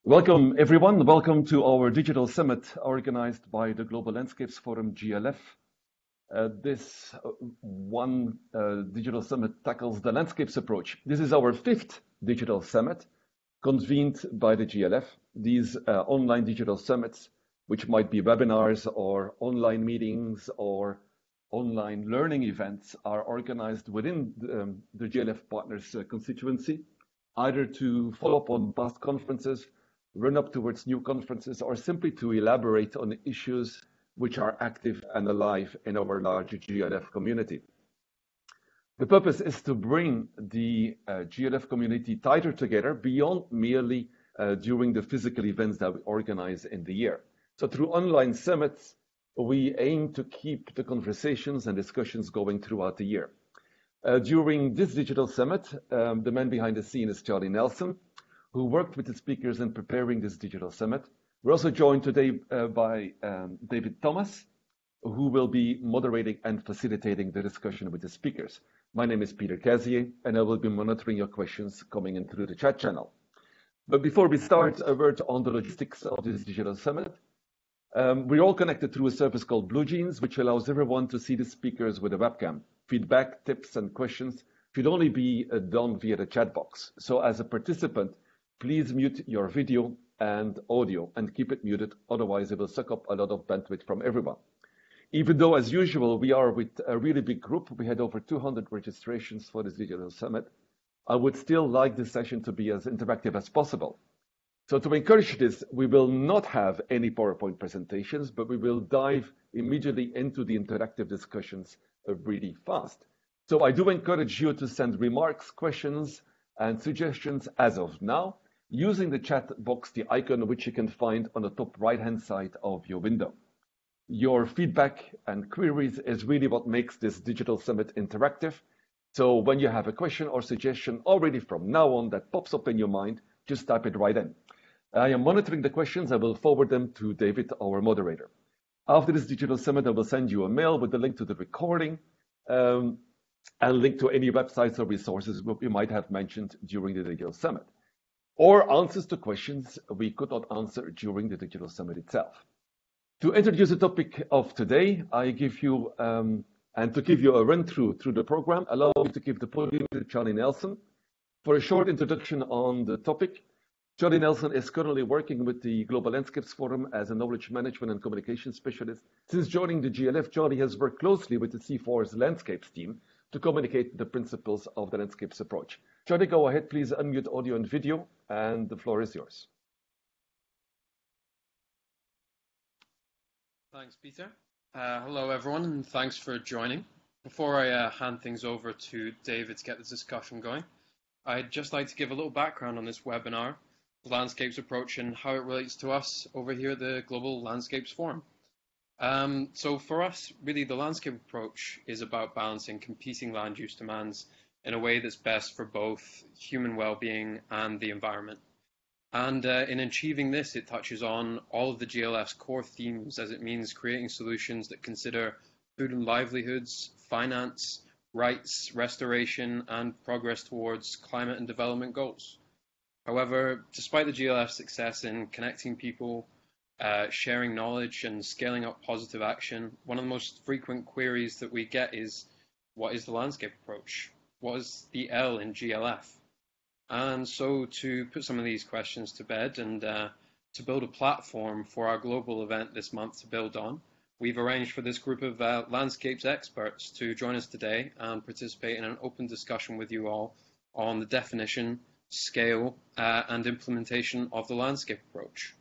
Welcome, everyone. Welcome to our digital summit organized by the Global Landscapes Forum, GLF. This one digital summit tackles the landscapes approach. This is our fifth digital summit convened by the GLF. These online digital summits, which might be webinars or online meetings or online learning events, are organized within the GLF partners constituency, either to follow up on past conferences, run up towards new conferences, or simply to elaborate on issues which are active and alive in our larger GLF community. The purpose is to bring the GLF community tighter together beyond merely during the physical events that we organize in the year. So through online summits, we aim to keep the conversations and discussions going throughout the year. During this digital summit, the man behind the scene is Charlie Nelson, who worked with the speakers in preparing this digital summit. We're also joined today by David Thomas, who will be moderating and facilitating the discussion with the speakers. My name is Peter Cazier, and I will be monitoring your questions coming in through the chat channel. But before we start, a word on the logistics of this digital summit. We're all connected through a service called BlueJeans, which allows everyone to see the speakers with a webcam. Feedback, tips, and questions should only be done via the chat box. So as a participant, please mute your video and audio and keep it muted, otherwise it will suck up a lot of bandwidth from everyone. Even though, as usual, we are with a really big group, we had over 200 registrations for this digital summit, I would still like this session to be as interactive as possible. So to encourage this, we will not have any PowerPoint presentations, but we will dive immediately into the interactive discussions really fast. So I do encourage you to send remarks, questions, and suggestions as of now, using the chat box, the icon which you can find on the top right-hand side of your window. Your feedback and queries is really what makes this digital summit interactive. So when you have a question or suggestion already from now on that pops up in your mind, just type it right in. I am monitoring the questions. I will forward them to David, our moderator. After this digital summit, I will send you a mail with the link to the recording and link to any websites or resources we might have mentioned during the digital summit, or answers to questions we could not answer during the digital summit itself. To introduce the topic of today, I give you, and to give you a run through the program, allow me to give the podium to Charlie Nelson for a short introduction on the topic. Charlie Nelson is currently working with the Global Landscapes Forum as a knowledge management and communication specialist. Since joining the GLF, Charlie has worked closely with the C4's landscapes team to communicate the principles of the landscapes approach. Charlie, go ahead, please unmute audio and video, and the floor is yours. Thanks, Peter. Hello, everyone, and thanks for joining. Before I hand things over to David to get this discussion going, I'd just like to give a little background on this webinar, the landscapes approach, and how it relates to us over here at the Global Landscapes Forum. So for us, really, the landscape approach is about balancing competing land use demands in a way that's best for both human well-being and the environment. And in achieving this, it touches on all of the GLF's core themes, as it means creating solutions that consider food and livelihoods, finance, rights, restoration, and progress towards climate and development goals. However, despite the GLF's success in connecting people, sharing knowledge and scaling up positive action, one of the most frequent queries that we get is, what is the landscape approach? What is the L in GLF? And so to put some of these questions to bed and to build a platform for our global event this month to build on, we've arranged for this group of landscapes experts to join us today and participate in an open discussion with you all on the definition, scale, and implementation of the landscape approach.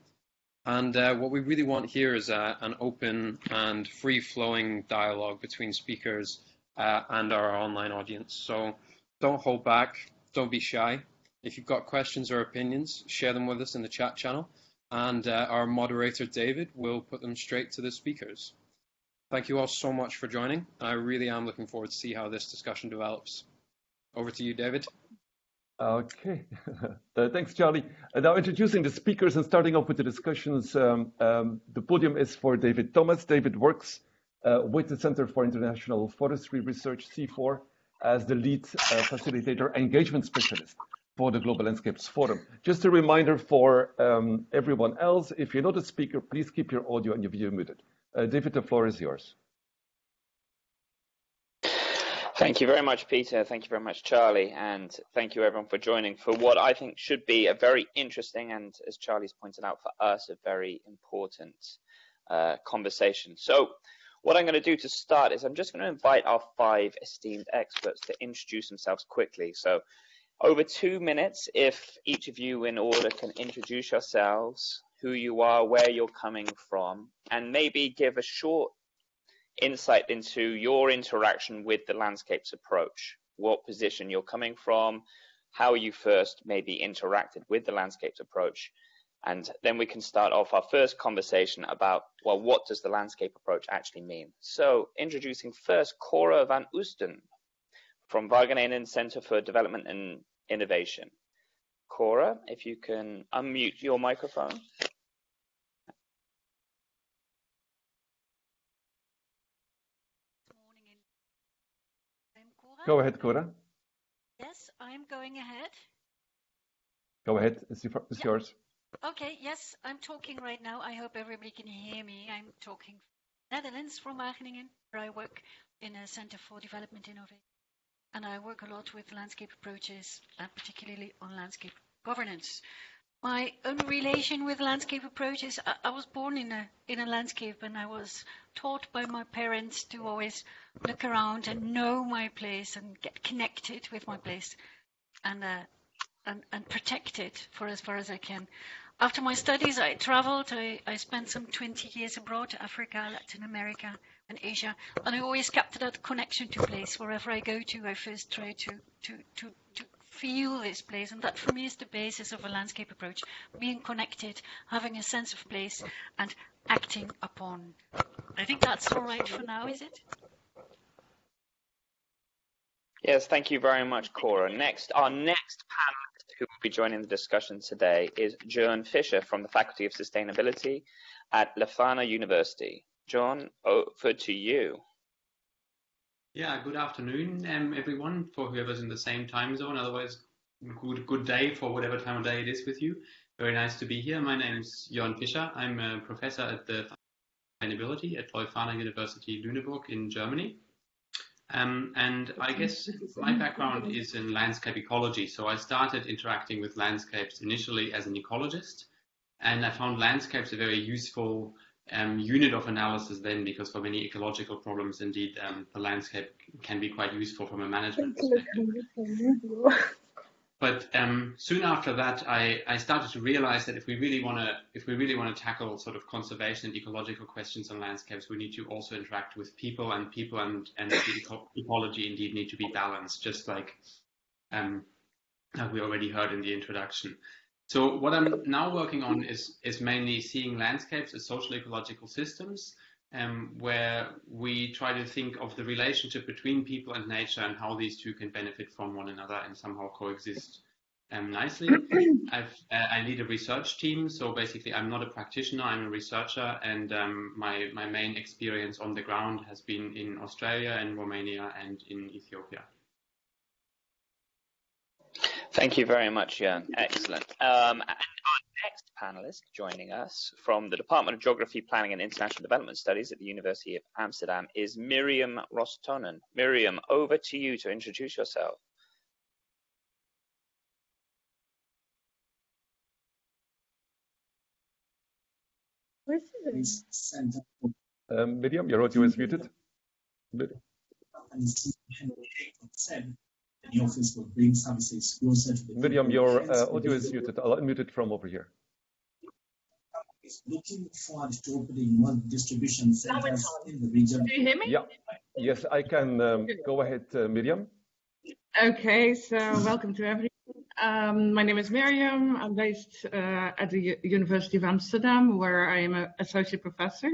And what we really want here is an open and free-flowing dialogue between speakers and our online audience. So don't hold back, don't be shy. If you've got questions or opinions, share them with us in the chat channel, and our moderator, David, will put them straight to the speakers. Thank you all so much for joining. I really am looking forward to see how this discussion develops. Over to you, David. Okay, thanks, Charlie. Now introducing the speakers and starting off with the discussions, the podium is for David Thomas. David works with the Center for International Forestry Research, C4, as the lead facilitator engagement specialist. for the Global Landscapes Forum. Just a reminder for everyone else, if you're not a speaker, please keep your audio and your video muted. David, the floor is yours. Thank you very much, Peter. Thank you very much, Charlie. And thank you, everyone, for joining for what I think should be a very interesting and, as Charlie's pointed out, for us, a very important conversation. So what I'm going to do to start is I'm just going to invite our 5 esteemed experts to introduce themselves quickly. So over 2 minutes, if each of you in order can introduce yourselves, who you are, where you're coming from, and maybe give a short insight into your interaction with the landscapes approach, what position you're coming from, how you first maybe interacted with the landscapes approach, and then we can start off our first conversation about, well, what does the landscape approach actually mean? So introducing first Cora van Oosten from Wageningen Center for Development and Innovation. Cora, if you can unmute your microphone. Go ahead, Cora. Yes, I'm going ahead. Go ahead, it's yours. Okay, yes, I'm talking right now. I hope everybody can hear me. I'm talking from Netherlands, from Wageningen, where I work in a Center for Development Innovation. And I work a lot with landscape approaches, and particularly on landscape governance. My own relation with landscape approaches, I was born in a landscape, and I was taught by my parents to always look around and know my place and get connected with my place and protect it for as far as I can. After my studies, I traveled. I spent some 20 years abroad, Africa, Latin America, and Asia, and I always kept that connection to place. Wherever I go to, I first try to feel this place, and that for me is the basis of a landscape approach, being connected, having a sense of place, and acting upon. I think that's all right for now, is it? Yes, thank you very much, Cora. Next, our next panelist who will be joining the discussion today is John Fisher from the Faculty of Sustainability at Leuphana University. John, over to you. Yeah, good afternoon, everyone, for whoever's in the same time zone. Otherwise, good day for whatever time of day it is with you. Very nice to be here. My name is Jörn Fischer. I'm a professor at the Sustainability at Leuphana University Lüneburg in Germany. And I guess my background is in landscape ecology. So I started interacting with landscapes initially as an ecologist, and I found landscapes a very useful unit of analysis then, because for many ecological problems, indeed, the landscape can be quite useful from a management perspective. But soon after that, I started to realize that if we really want to tackle sort of conservation and ecological questions on landscapes, we need to also interact with people, and the ecology indeed need to be balanced, just like we already heard in the introduction. So what I'm now working on is mainly seeing landscapes as social ecological systems, where we try to think of the relationship between people and nature and how these two can benefit from one another and somehow coexist nicely. I lead a research team, so basically I'm not a practitioner, I'm a researcher, and my main experience on the ground has been in Australia and Romania and in Ethiopia. Thank you very much, Jörn. Excellent. And our next panelist joining us from the Department of Geography, Planning and International Development Studies at the University of Amsterdam is Myriam Rosten. Myriam, over to you to introduce yourself. Myriam, your audio is muted. The office will bring services closer to the Myriam, your audio is muted. I'll unmute it from over here. Is looking forward to opening more distribution centers in the region. Do you hear me? Yeah. Yes, I can. Go ahead, Myriam. Okay, so welcome to everyone. My name is Mariam. I'm based at the University of Amsterdam, where I am an associate professor,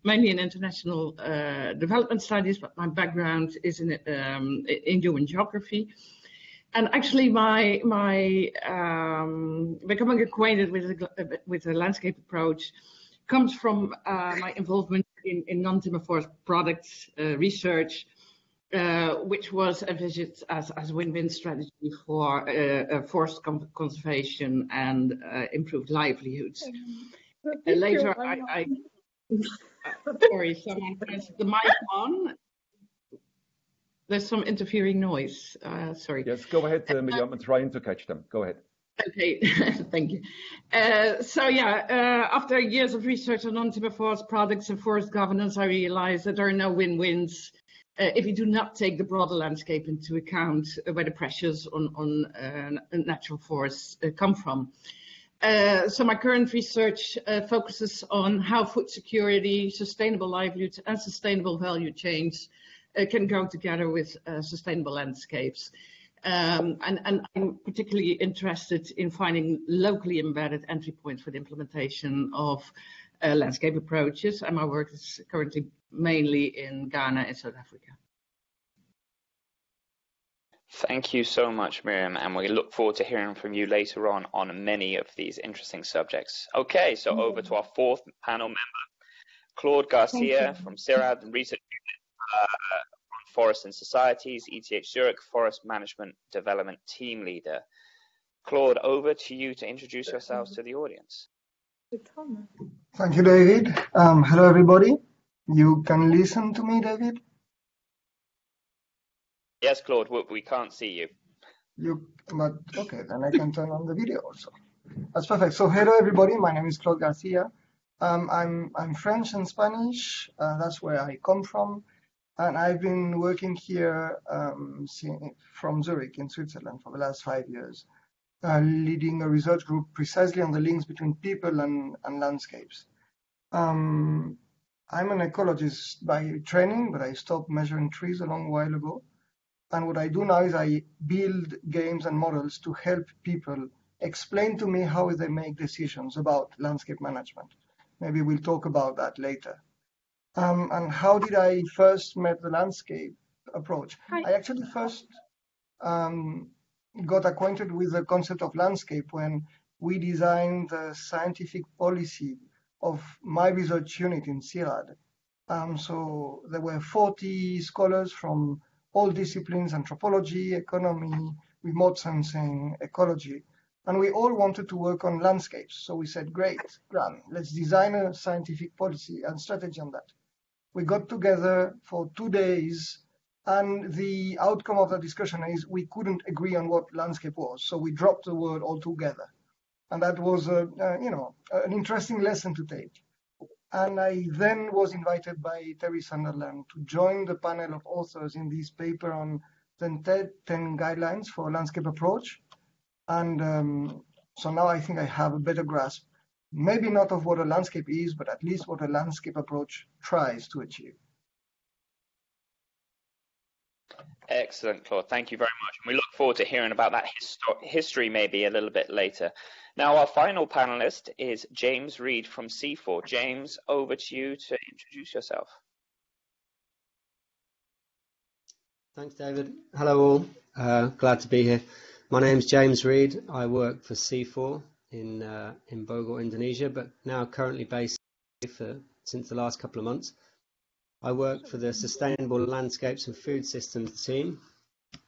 mainly in international development studies, but my background is in human geography. And actually, my becoming acquainted with the landscape approach comes from my involvement in non-timber forest products research, which was envisaged as a win-win strategy for forest conservation and improved livelihoods. Later, sorry, someone pressed the mic on. There's some interfering noise. Sorry. Yes, go ahead, Myriam. I'm trying to catch them. Go ahead. Okay, thank you. After years of research on non-timber forest products and forest governance, I realized that there are no win-wins if you do not take the broader landscape into account, where the pressures on natural forests come from. So my current research focuses on how food security, sustainable livelihoods, and sustainable value chains can go together with sustainable landscapes. And I'm particularly interested in finding locally embedded entry points for the implementation of landscape approaches, and my work is currently mainly in Ghana and South Africa. Thank you so much, Myriam, and we look forward to hearing from you later on many of these interesting subjects. Okay, so over to our fourth panel member, Claude Garcia from CIRAD and Research Unit on Forests and Societies, ETH Zurich Forest Management Development Team Leader. Claude, over to you to introduce yourselves to the audience. Thank you, David. Hello, everybody. You can listen to me, David? Yes, Claude, we can't see you. But okay, then I can turn on the video also. That's perfect. So hello, everybody. My name is Claude Garcia. I'm French and Spanish. That's where I come from. And I've been working here from Zurich in Switzerland for the last 5 years, leading a research group precisely on the links between people and landscapes. I'm an ecologist by training, but I stopped measuring trees a long while ago. And what I do now is I build games and models to help people explain to me how they make decisions about landscape management. Maybe we'll talk about that later. And how did I first met the landscape approach? I actually first got acquainted with the concept of landscape when we designed the scientific policy of my research unit in CIRAD. So there were 40 scholars from all disciplines: anthropology, economy, remote sensing, ecology. And we all wanted to work on landscapes. So we said, great, let's design a scientific policy and strategy on that. We got together for 2 days, and the outcome of the discussion is we couldn't agree on what landscape was. So we dropped the word altogether. And that was an interesting lesson to take. And I then was invited by Terry Sunderland to join the panel of authors in this paper on the 10 guidelines for landscape approach. And so now I think I have a better grasp, maybe not of what a landscape is, but at least what a landscape approach tries to achieve. Excellent, Claude. Thank you very much. And we look forward to hearing about that history maybe a little bit later. Now, our final panelist is James Reid from C4. James, over to you to introduce yourself. Thanks, David. Hello all. Glad to be here. My name's James Reid. I work for C4 in Bogor, Indonesia, but now currently based since the last couple of months. I work for the Sustainable Landscapes and Food Systems team,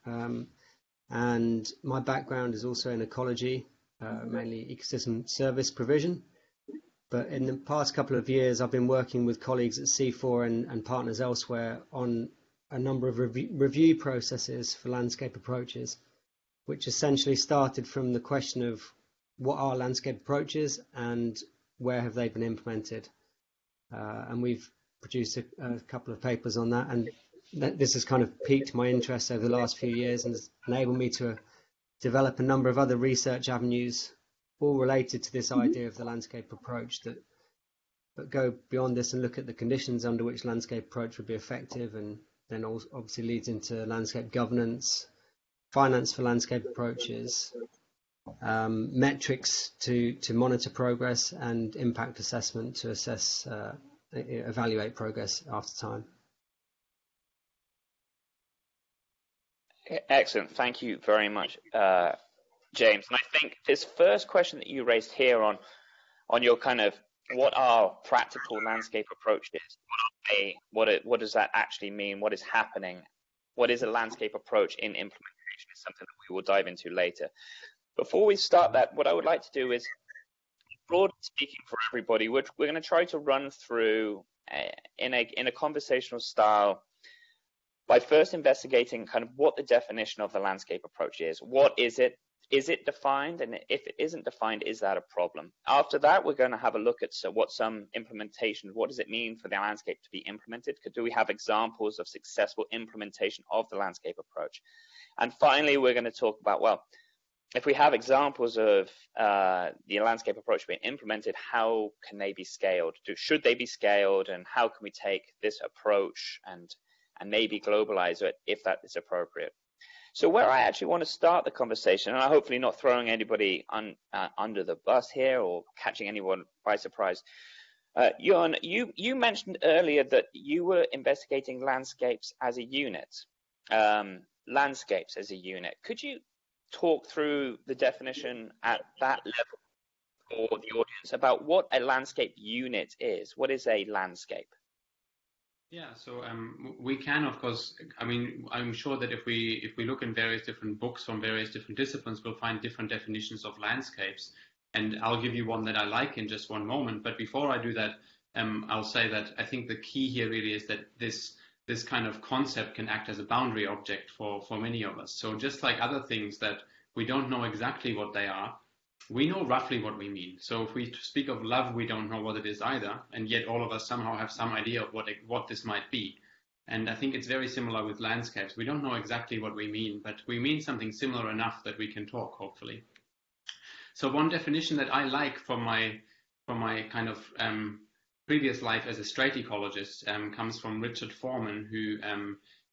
and my background is also in ecology, mainly ecosystem service provision. But in the past couple of years, I've been working with colleagues at C4 and partners elsewhere on a number of review processes for landscape approaches, which essentially started from the question of what are landscape approaches and where have they been implemented. And we've produced a couple of papers on that, and this has kind of piqued my interest over the last few years and has enabled me to develop a number of other research avenues, all related to this idea of the landscape approach that go beyond this and look at the conditions under which landscape approach would be effective, and then also obviously leads into landscape governance, finance for landscape approaches, metrics to monitor progress, and impact assessment to assess evaluate progress after time. Excellent. Thank you very much, James. And I think this first question that you raised here on your kind of what are practical landscape approaches, what are they, what does that actually mean, what is happening, what is a landscape approach in implementation is something that we will dive into later. Before we start that, what I would like to do is, broadly speaking for everybody, we're going to try to run through in a conversational style by first investigating kind of what the definition of the landscape approach is. What is it? Is it defined? And if it isn't defined, is that a problem? After that, we're going to have a look at what does it mean for the landscape to be implemented? Do we have examples of successful implementation of the landscape approach? And finally, we're going to talk about, well, if we have examples of the landscape approach being implemented, how can they be scaled? Should they be scaled? And how can we take this approach and maybe globalize it if that is appropriate? So where I actually want to start the conversation, and I'm hopefully not throwing anybody under the bus here or catching anyone by surprise. Jon, you mentioned earlier that you were investigating landscapes as a unit. Could you talk through the definition at that level for the audience about what a landscape unit is? What is a landscape? Yeah, so we can, of course, I mean, I'm sure that if we look in various different books from various different disciplines, we'll find different definitions of landscapes. And I'll give you one that I like in just one moment. But before I do that, I'll say that I think the key here really is that this kind of concept can act as a boundary object for many of us. So just like other things that we don't know exactly what they are, we know roughly what we mean. So if we speak of love, we don't know what it is either, and yet all of us somehow have some idea of what this might be. And I think it's very similar with landscapes. We don't know exactly what we mean, but we mean something similar enough that we can talk, hopefully. So one definition that I like from my kind of previous life as a straight ecologist comes from Richard Foreman, who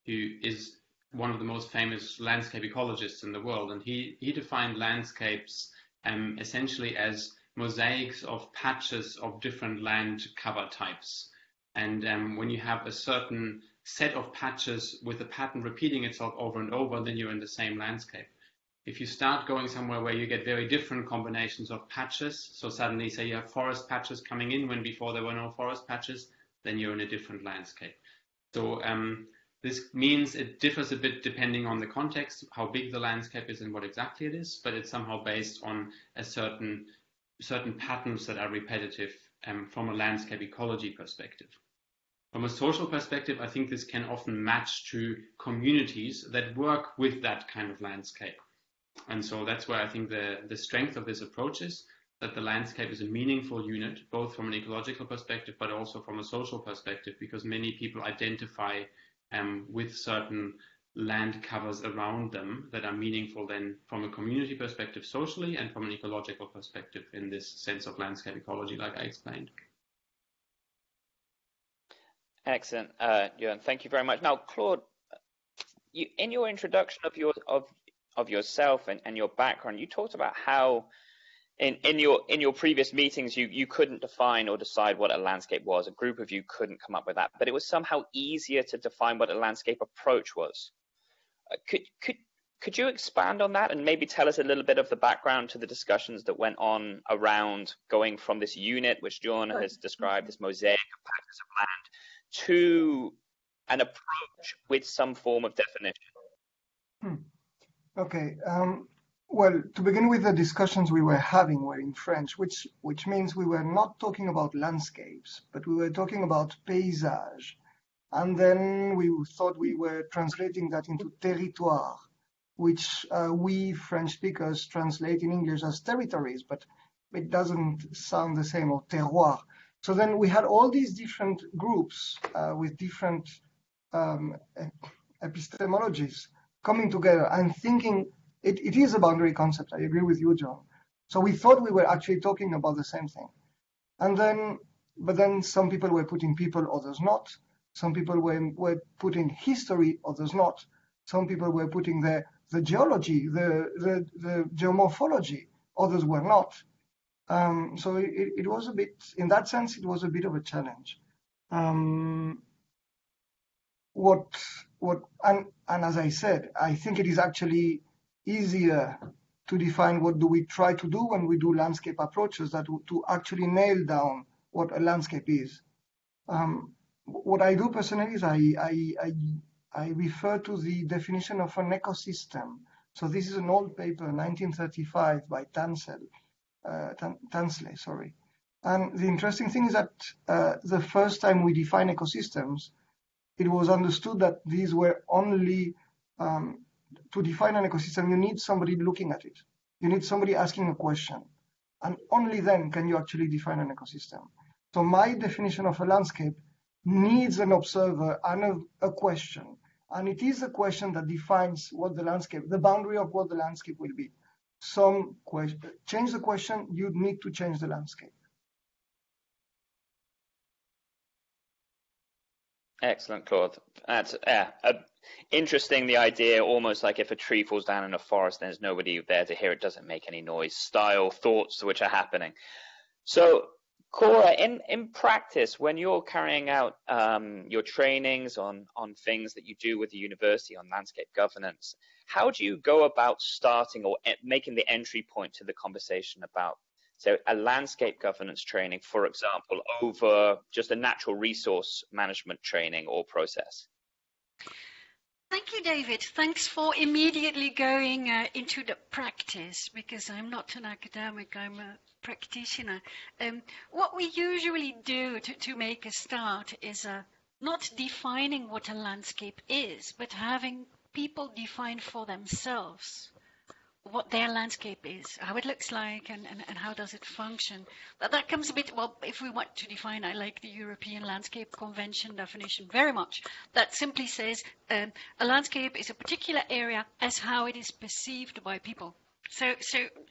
is one of the most famous landscape ecologists in the world, and he defined landscapes essentially as mosaics of patches of different land cover types. And when you have a certain set of patches with a pattern repeating itself over and over, then you're in the same landscape. If you start going somewhere where you get very different combinations of patches, so suddenly say you have forest patches coming in when before there were no forest patches, then you're in a different landscape. So this means it differs a bit depending on the context, how big the landscape is and what exactly it is, but it's somehow based on a certain patterns that are repetitive from a landscape ecology perspective. From a social perspective, I think this can often match to communities that work with that kind of landscape. And so that's where I think the strength of this approach is, that the landscape is a meaningful unit, both from an ecological perspective, but also from a social perspective, because many people identify with certain land covers around them that are meaningful then from a community perspective socially and from an ecological perspective in this sense of landscape ecology, like I explained. Excellent, Jon. Thank you very much. Now, Claude, in your introduction of yourself and your background, you talked about how in your previous meetings you couldn't define or decide what a landscape was. A group of you couldn't come up with that, but it was somehow easier to define what a landscape approach was. Could you expand on that and maybe tell us a little bit of the background to the discussions that went on around going from this unit, which Jon has described, this mosaic of patches of land, to an approach with some form of definition? Okay. Well, to begin with, the discussions we were having were in French, which means we were not talking about landscapes, but we were talking about paysage. And then we thought we were translating that into territoire, which we French speakers translate in English as territories, but it doesn't sound the same, or terroir. So then we had all these different groups with different epistemologies coming together and thinking it is a boundary concept. I agree with you, Jon. So we thought we were actually talking about the same thing. But then some people were putting people, others not. Some people were putting history, others not. Some people were putting the geology, the geomorphology, others were not. So it was a bit, in that sense, it was a bit of a challenge. And as I said, I think it is actually easier to define what do we try to do when we do landscape approaches than to actually nail down what a landscape is. What I do personally is I refer to the definition of an ecosystem. So this is an old paper, 1935, by Tansley, sorry. And the interesting thing is that the first time we define ecosystems, it was understood that these were only, to define an ecosystem, you need somebody looking at it. You need somebody asking a question. And only then can you actually define an ecosystem. So my definition of a landscape needs an observer and a question. And it is a question that defines what the landscape, the boundary of what the landscape will be. Some question, change the question, you need to change the landscape. Excellent, Claude. That's interesting, the idea, almost like if a tree falls down in a forest, there's nobody there to hear it, doesn't make any noise, style, thoughts which are happening. So, Cora, in practice, when you're carrying out your trainings on things that you do with the university on landscape governance, how do you go about starting or making the entry point to the conversation about, so a landscape governance training, for example, over just a natural resource management training or process? Thank you, David. Thanks for immediately going into the practice, because I'm not an academic, I'm a practitioner. What we usually do to make a start is not defining what a landscape is, but having people define for themselves what their landscape is, how it looks like, and how does it function. But that comes a bit, well, if we want to define, I like the European Landscape Convention definition very much. That simply says a landscape is a particular area as how it is perceived by people. So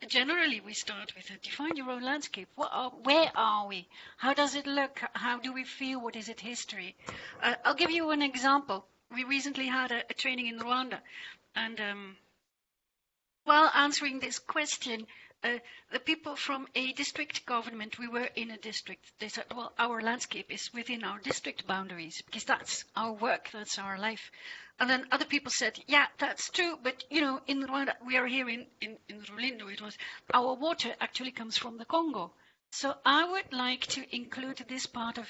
generally we start with define your own landscape. Where are we? How does it look? How do we feel? What is its history? I'll give you an example. We recently had a training in Rwanda, and while answering this question, the people from a district government, we were in a district, they said, well, our landscape is within our district boundaries, because that's our work, that's our life. And then other people said, yeah, that's true, but, you know, in Rwanda, we are here in Rulindo, it was, our water actually comes from the Congo. So I would like to include this part of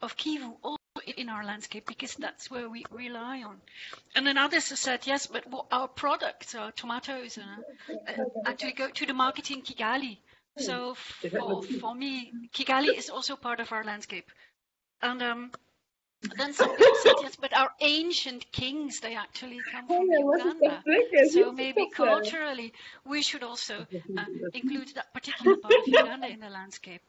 Kivu also in our landscape, because that's where we rely on. And then others have said, yes, but our products, our tomatoes, actually go to the market in Kigali. So for me, Kigali is also part of our landscape. And then some people said, yes, but our ancient kings, they actually come from Uganda. So maybe culturally, we should also include that particular part of Uganda in the landscape.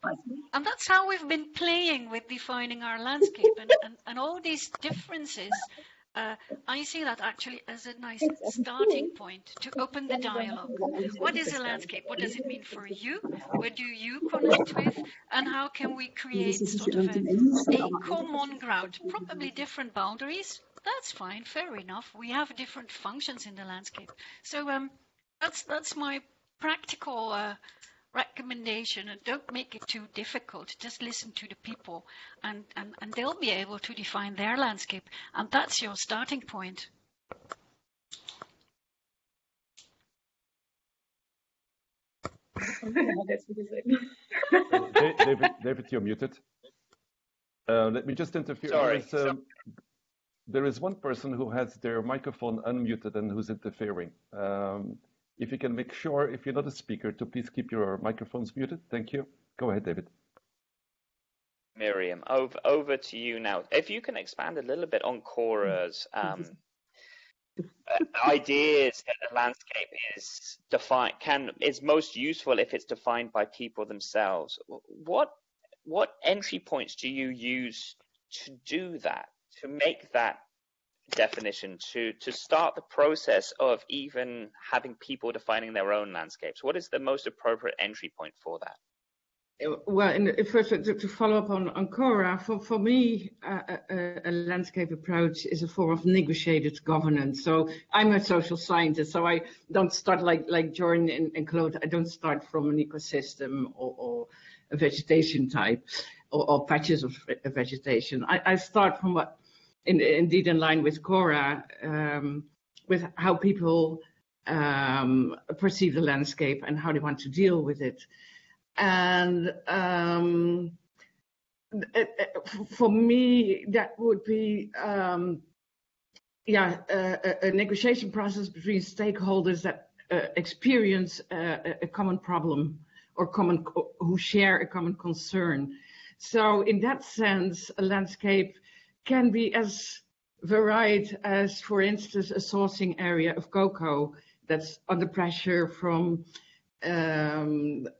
And that's how we've been playing with defining our landscape. And all these differences, I see that actually as a nice starting point to open the dialogue. What is a landscape? What does it mean for you? What do you connect with? And how can we create sort of a common ground? Probably different boundaries. That's fine, fair enough. We have different functions in the landscape. So that's my practical recommendation. And don't make it too difficult. Just listen to the people, and they'll be able to define their landscape. And that's your starting point. David, you're muted. Let me just interfere. Sorry. There is one person who has their microphone unmuted and who's interfering. If you can make sure, if you're not a speaker, to please keep your microphones muted. Thank you. Go ahead, David. Myriam, over to you now. If you can expand a little bit on Cora's ideas that the landscape is defined, is most useful if it's defined by people themselves. What entry points do you use to do that, to make that definition, to start the process of even having people defining their own landscapes? What is the most appropriate entry point for that? Well, first to follow up on Cora, for me, a landscape approach is a form of negotiated governance. So I'm a social scientist, so I don't start like Jordan and Claude. I don't start from an ecosystem or a vegetation type or patches of vegetation. I start from what, indeed in line with Cora, with how people perceive the landscape and how they want to deal with it. And for me, that would be a negotiation process between stakeholders that experience a common problem or who share a common concern. So in that sense, a landscape can be as varied as, for instance, a sourcing area of cocoa that's under pressure from or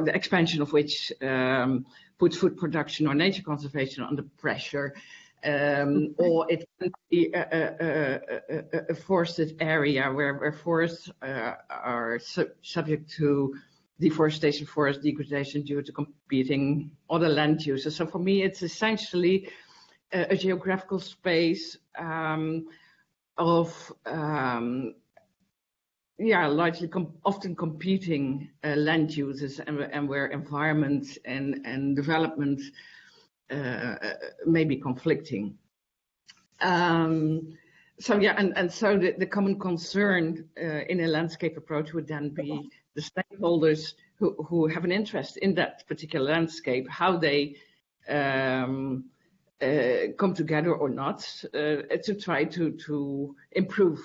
the expansion of which puts food production or nature conservation under pressure. Or it can be a forested area where forests are subject to deforestation, forest degradation due to competing other land uses. So for me, it's essentially a geographical space of largely often competing land uses and where environment and development may be conflicting. So the common concern in a landscape approach would then be the stakeholders who have an interest in that particular landscape, how they come together or not to try to improve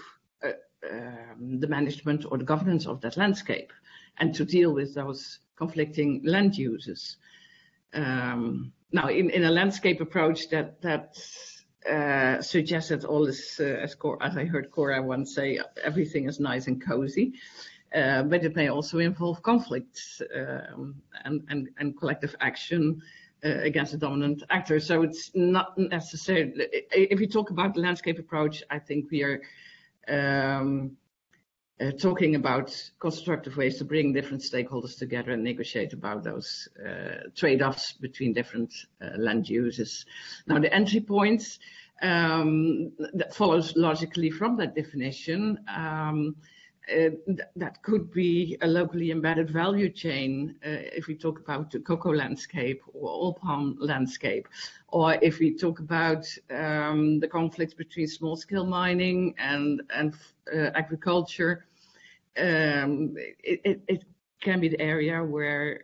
the management or the governance of that landscape and to deal with those conflicting land uses. Now, in a landscape approach that suggests that all is, as I heard Cora once say, everything is nice and cozy, but it may also involve conflicts and collective action against a dominant actor. So it's not necessarily, if we talk about the landscape approach, I think we are talking about constructive ways to bring different stakeholders together and negotiate about those trade-offs between different land uses. Now, the entry points that follows logically from that definition, that could be a locally embedded value chain if we talk about the cocoa landscape or oil palm landscape, or if we talk about the conflicts between small-scale mining and agriculture. It can be the area where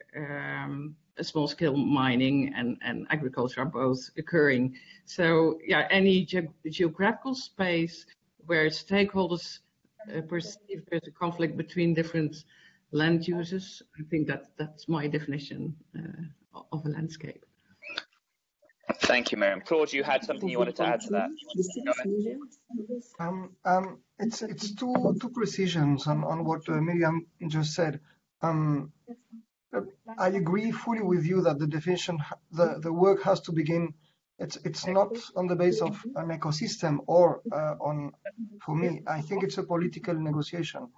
small-scale mining and agriculture are both occurring. So, any geographical space where stakeholders perceive there's a conflict between different land uses, I think that's my definition of a landscape. Thank you, Mariam. Claude, you had something you wanted to add to that? It's two precisions on what Myriam just said. I agree fully with you that the definition, the work has to begin. It's not on the base of an ecosystem or for me, I think it's a political negotiation.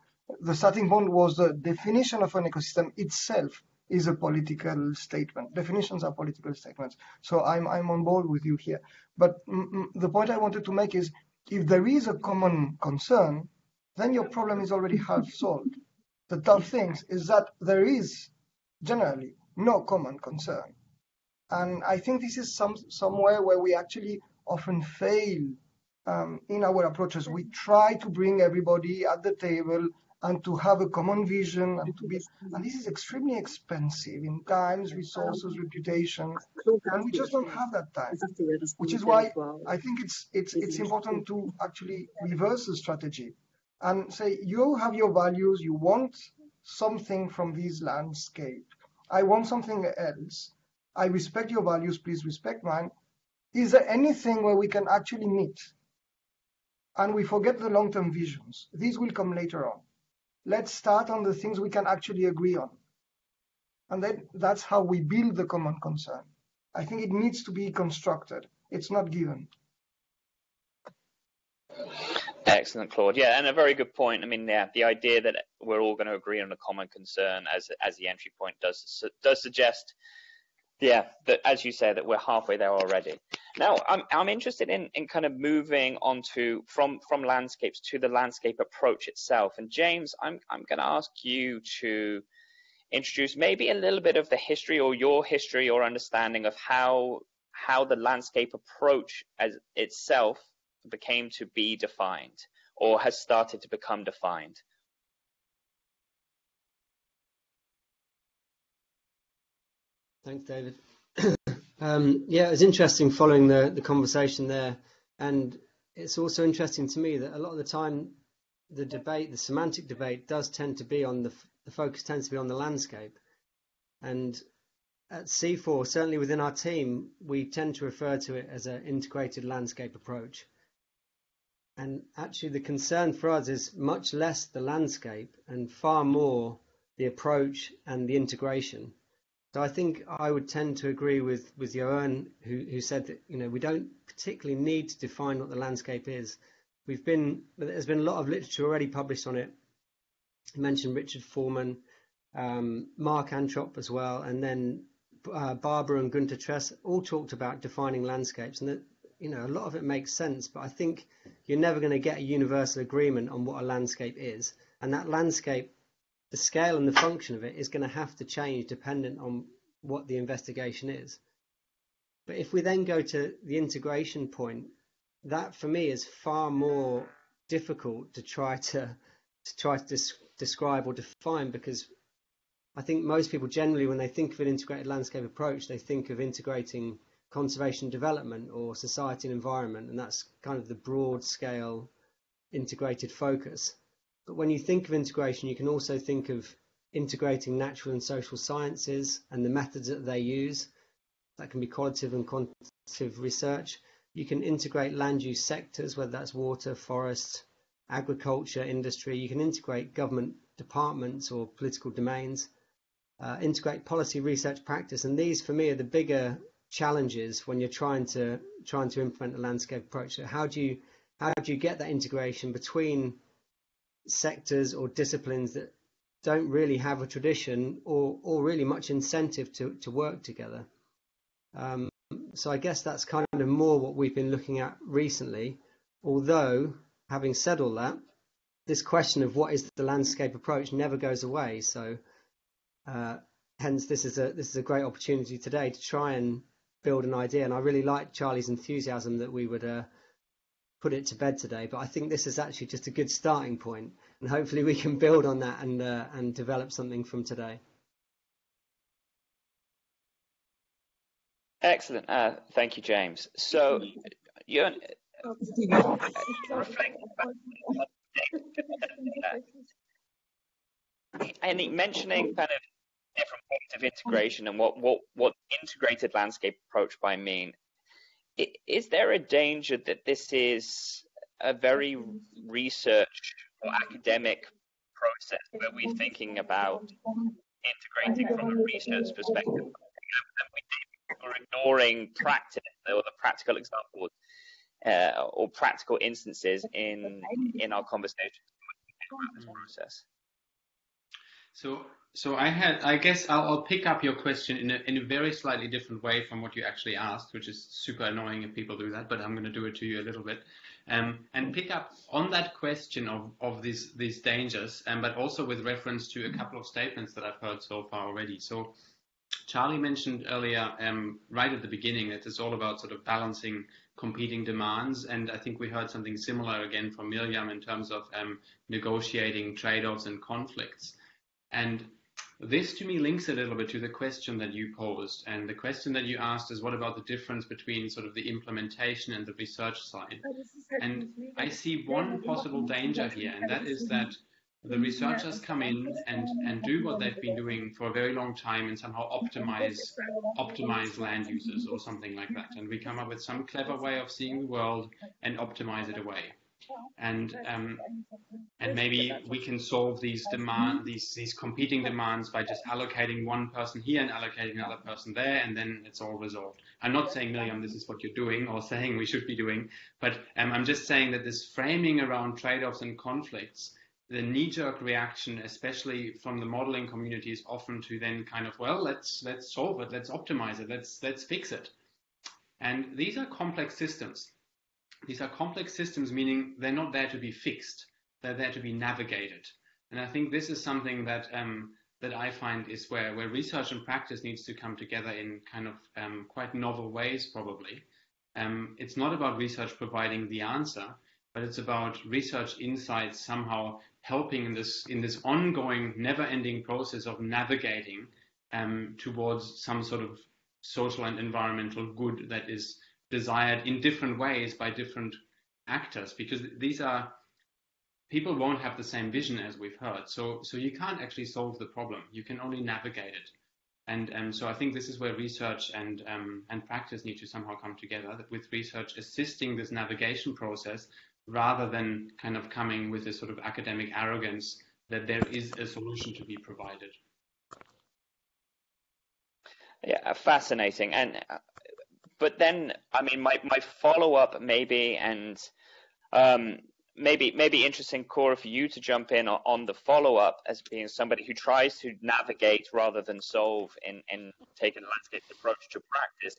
The starting point was the definition of an ecosystem itself is a political statement. Definitions are political statements. So I'm on board with you here. But the point I wanted to make is, if there is a common concern, then your problem is already half solved. The tough thing is that there is generally no common concern. And I think this is somewhere where we actually often fail in our approaches. We try to bring everybody at the table and to have a common vision and this is extremely expensive in times, resources, reputation, and we just don't have that time. Which is why I think it's important to actually reverse the strategy and say, you have your values, you want something from this landscape. I want something else. I respect your values, please respect mine. Is there anything where we can actually meet? And we forget the long-term visions. These will come later on. Let's start on the things we can actually agree on. And then that's how we build the common concern. I think it needs to be constructed. It's not given. Excellent, Claude. Yeah, and a very good point. I mean, the idea that we're all going to agree on a common concern as the entry point does suggest, that, as you say, that we're halfway there already. Now, I'm interested in kind of moving on from landscapes to the landscape approach itself. And James, I'm going to ask you to introduce maybe a little bit of the history or your history or understanding of how the landscape approach as itself became to be defined or has started to become defined. Thanks, David. Yeah, it was interesting following the conversation there, and it's also interesting to me that a lot of the time the semantic debate does tend to be on the focus tends to be on the landscape. And at C4, certainly within our team, we tend to refer to it as an integrated landscape approach. And actually the concern for us is much less the landscape and far more the approach and the integration. So I think I would tend to agree with Johan, who said that, you know, we don't particularly need to define what the landscape is. There's been a lot of literature already published on it. You mentioned Richard Foreman, Mark Antrop as well, and then Barbara and Gunter Tress all talked about defining landscapes, and that, you know, a lot of it makes sense, but I think you're never going to get a universal agreement on what a landscape is, and that landscape, the scale and the function of it, is going to have to change dependent on what the investigation is. But if we then go to the integration point, that for me is far more difficult to try to describe or define, because I think most people generally, when they think of an integrated landscape approach, they think of integrating conservation development or society and environment, and that's kind of the broad scale integrated focus. But when you think of integration, you can also think of integrating natural and social sciences and the methods that they use. That can be qualitative and quantitative research. You can integrate land use sectors, whether that's water, forest, agriculture, industry. You can integrate government departments or political domains, integrate policy, research, practice. And these, for me, are the bigger challenges when you're trying to implement a landscape approach. So how do you get that integration between sectors or disciplines that don't really have a tradition or really much incentive to work together? So I guess that's kind of more what we've been looking at recently, although having said all that, this question of what is the landscape approach never goes away. So hence this is a great opportunity today to try and build an idea, and I really like Charlie's enthusiasm that we would put it to bed today, but I think this is actually just a good starting point, and hopefully we can build on that and develop something from today. Excellent. Thank you, James. So, Johan, and mentioning kind of different points of integration and what integrated landscape approach by mean, is there a danger that this is a very research or academic process where we're thinking about integrating from a research perspective, and we're ignoring practice or the practical examples or practical instances in our conversation about this process? So I guess I'll pick up your question in a very slightly different way from what you actually asked, which is super annoying if people do that, but I'm going to do it to you a little bit, and pick up on that question of these dangers, but also with reference to a couple of statements that I've heard so far already. So Charlie mentioned earlier, right at the beginning, that it's all about sort of balancing competing demands, and I think we heard something similar again from Myriam in terms of negotiating trade-offs and conflicts. And this to me links a little bit to the question that you posed, and the question that you asked is, what about the difference between sort of the implementation and the research side? And I see one possible danger here, and that is that the researchers come in and do what they've been doing for a very long time and somehow optimize land uses or something like that. And we come up with some clever way of seeing the world and optimize it away. And maybe we can solve these competing demands by just allocating one person here and allocating another person there, and then it's all resolved. I'm not saying, Myriam, this is what you're doing or saying we should be doing, but I'm just saying that this framing around trade-offs and conflicts, the knee-jerk reaction, especially from the modeling community, is often to then kind of, well, let's solve it, let's optimize it, let's fix it. And these are complex systems. These are complex systems, meaning they're not there to be fixed. They're there to be navigated. And I think this is something that that I find is where research and practice needs to come together in kind of quite novel ways, probably. It's not about research providing the answer, but it's about research insights somehow helping in this ongoing, never-ending process of navigating towards some sort of social and environmental good that is desired in different ways by different actors, because these are people won't have the same vision as we've heard. So you can't actually solve the problem. You can only navigate it. And so I think this is where research and practice need to somehow come together, with research assisting this navigation process rather than kind of coming with this sort of academic arrogance that there is a solution to be provided. Yeah, fascinating. And but then, I mean, my follow-up maybe, and maybe interesting, Cora, for you to jump in on the follow-up as being somebody who tries to navigate rather than solve in taking a landscape approach to practice.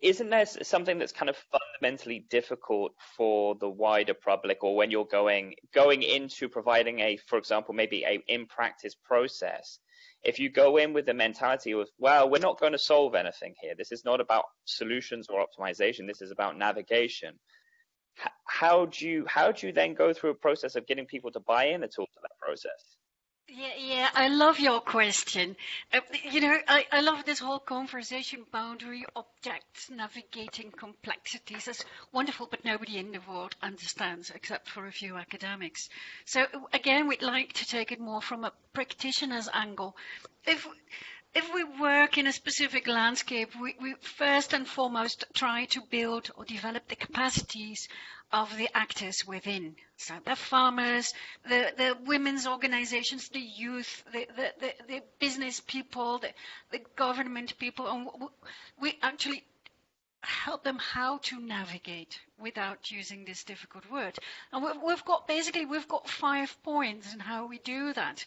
Isn't there something that's kind of fundamentally difficult for the wider public, or when you're going into providing for example, maybe a in practice process? If you go in with the mentality of, well, we're not going to solve anything here. This is not about solutions or optimization. This is about navigation. How do you then go through a process of getting people to buy in at all to that process? Yeah, I love your question. I love this whole conversation, boundary, objects, navigating complexities. That's wonderful, but nobody in the world understands except for a few academics. So again, we'd like to take it more from a practitioner's angle. If we work in a specific landscape, we first and foremost try to build or develop the capacities of the actors within. So the farmers, the women's organizations, the youth, the business people, the government people, and we actually help them how to navigate without using this difficult word. And we've got 5 points in how we do that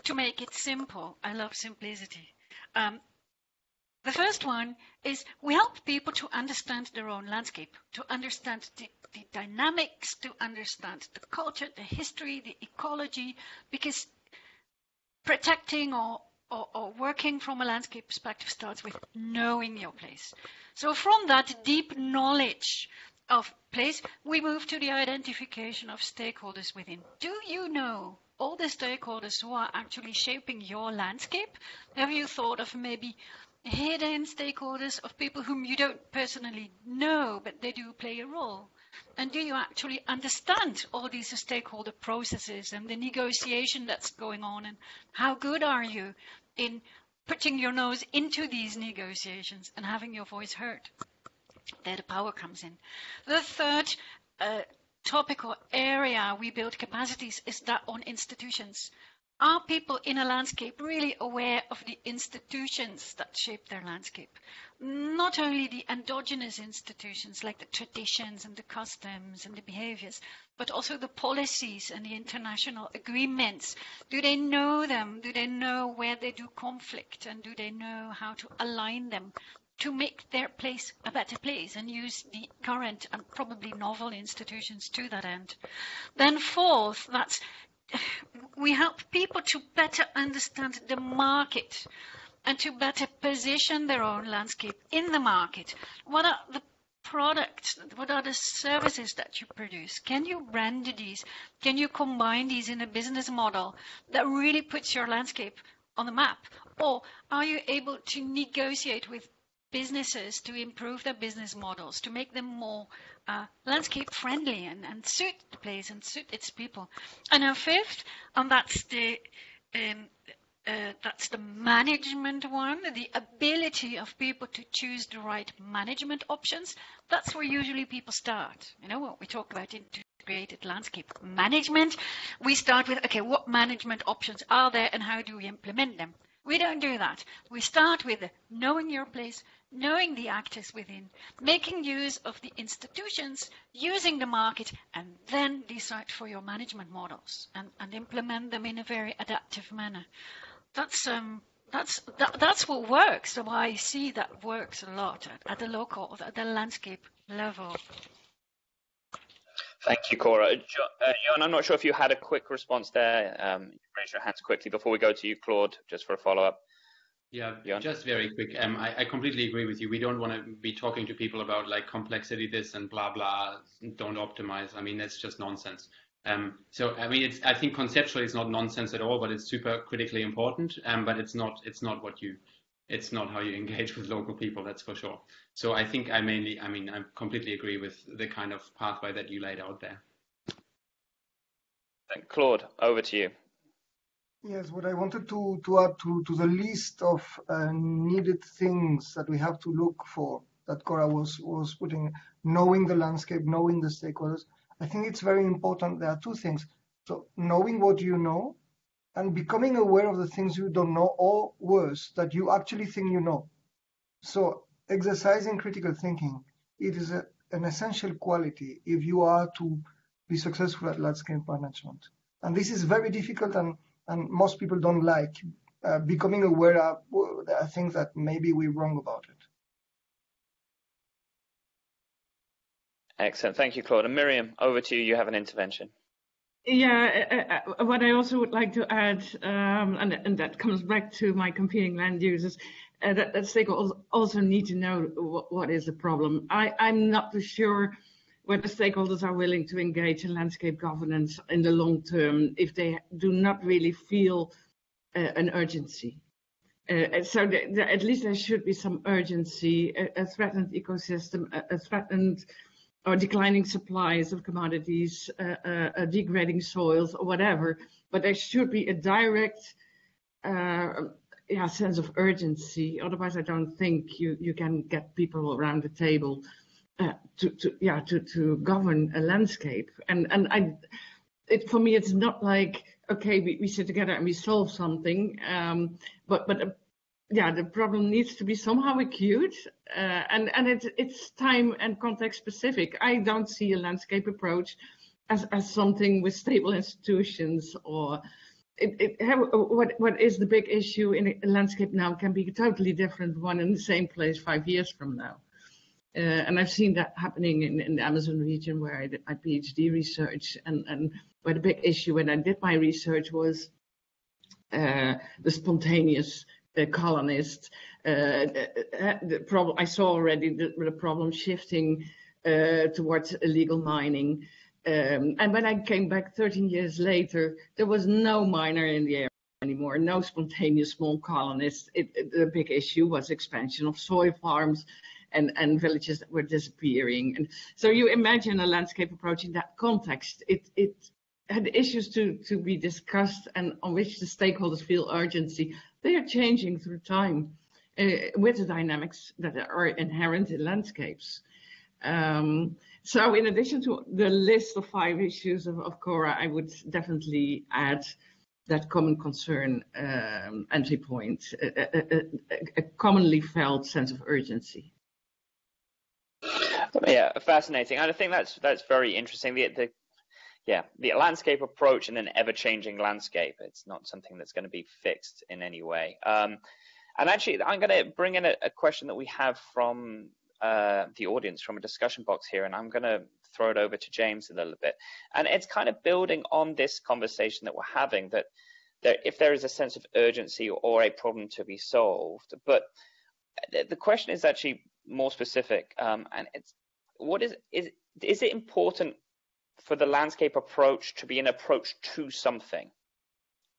to make it simple. I love simplicity. The first one is we help people to understand their own landscape, to understand the dynamics, to understand the culture, the history, the ecology, because protecting or working from a landscape perspective starts with knowing your place. So from that deep knowledge of place, we move to the identification of stakeholders within. Do you know all the stakeholders who are actually shaping your landscape? Have you thought of maybe hidden stakeholders, of people whom you don't personally know, but they do play a role? And do you actually understand all these stakeholder processes and the negotiation that's going on? And how good are you in putting your nose into these negotiations and having your voice heard? There the power comes in. The third topic or area we build capacities is that on institutions. Are people in a landscape really aware of the institutions that shape their landscape? Not only the endogenous institutions like the traditions and the customs and the behaviors, but also the policies and the international agreements. Do they know them? Do they know where they do conflict? And do they know how to align them to make their place a better place and use the current and probably novel institutions to that end? Then fourth, we help people to better understand the market and to better position their own landscape in the market. What are the products? What are the services that you produce? Can you render these? Can you combine these in a business model that really puts your landscape on the map? Or are you able to negotiate with businesses to improve their business models, to make them more landscape friendly and suit the place and suit its people? And then fifth, and that's the management one, the ability of people to choose the right management options. That's where usually people start. When we talk about integrated landscape management, we start with, okay, what management options are there and how do we implement them? We don't do that. We start with knowing your place, knowing the actors within, making use of the institutions, using the market, and then decide for your management models and implement them in a very adaptive manner. That's what works. So I see that works a lot at the local, at the landscape level. Thank you, Cora. Jon, I'm not sure if you had a quick response there. Raise your hands quickly before we go to you, Claude, just for a follow-up. Yeah, Jon? Just very quick. I completely agree with you. We don't want to be talking to people about like complexity this and blah, blah, don't optimize. I mean, that's just nonsense. So I mean, I think conceptually it's not nonsense at all, but it's super critically important. But it's not how you engage with local people, that's for sure. So I think I completely agree with the kind of pathway that you laid out there. Claude, over to you. Yes, what I wanted to add to the list of needed things that we have to look for that Cora was putting, knowing the landscape, knowing the stakeholders. I think it's very important. There are two things. So knowing what you know and becoming aware of the things you don't know, or worse, that you actually think you know. So exercising critical thinking, it is an essential quality if you are to be successful at landscape management. And this is very difficult, and most people don't like becoming aware of there are things that maybe we're wrong about it. Excellent. Thank you, Claude. And Myriam, over to you. You have an intervention. Yeah, what I also would like to add, and that comes back to my competing land users, that stakeholders also need to know what is the problem. I'm not too sure whether stakeholders are willing to engage in landscape governance in the long term if they do not really feel an urgency. So at least there should be some urgency. A threatened ecosystem, a threatened or declining supplies of commodities, degrading soils, or whatever. But there should be a direct sense of urgency. Otherwise, I don't think you can get people around the table to govern a landscape. And for me, it's not like, okay, we sit together and we solve something, but the problem needs to be somehow acute, and it's time and context specific. I don't see a landscape approach as something with stable institutions, or what is the big issue in a landscape now can be a totally different one in the same place 5 years from now. And I've seen that happening in the Amazon region where I did my PhD research, and where the big issue when I did my research was the spontaneous colonists. The problem I saw already, the problem shifting towards illegal mining. And when I came back 13 years later, there was no miner in the area anymore, no spontaneous small colonists. The big issue was expansion of soy farms and villages that were disappearing. And so you imagine a landscape approach in that context. It had issues to be discussed and on which the stakeholders feel urgency. They are changing through time with the dynamics that are inherent in landscapes. So in addition to the list of 5 issues of Cora, I would definitely add that common concern entry point, a commonly felt sense of urgency. Yeah, fascinating. And I think that's very interesting. The landscape approach in an ever-changing landscape. It's not something that's going to be fixed in any way. And actually, I'm going to bring in a question that we have from the audience, from a discussion box here, and I'm going to throw it over to James a little bit. And it's kind of building on this conversation that we're having, that if there is a sense of urgency or a problem to be solved, but the question is actually more specific, and it's is it important for the landscape approach to be an approach to something?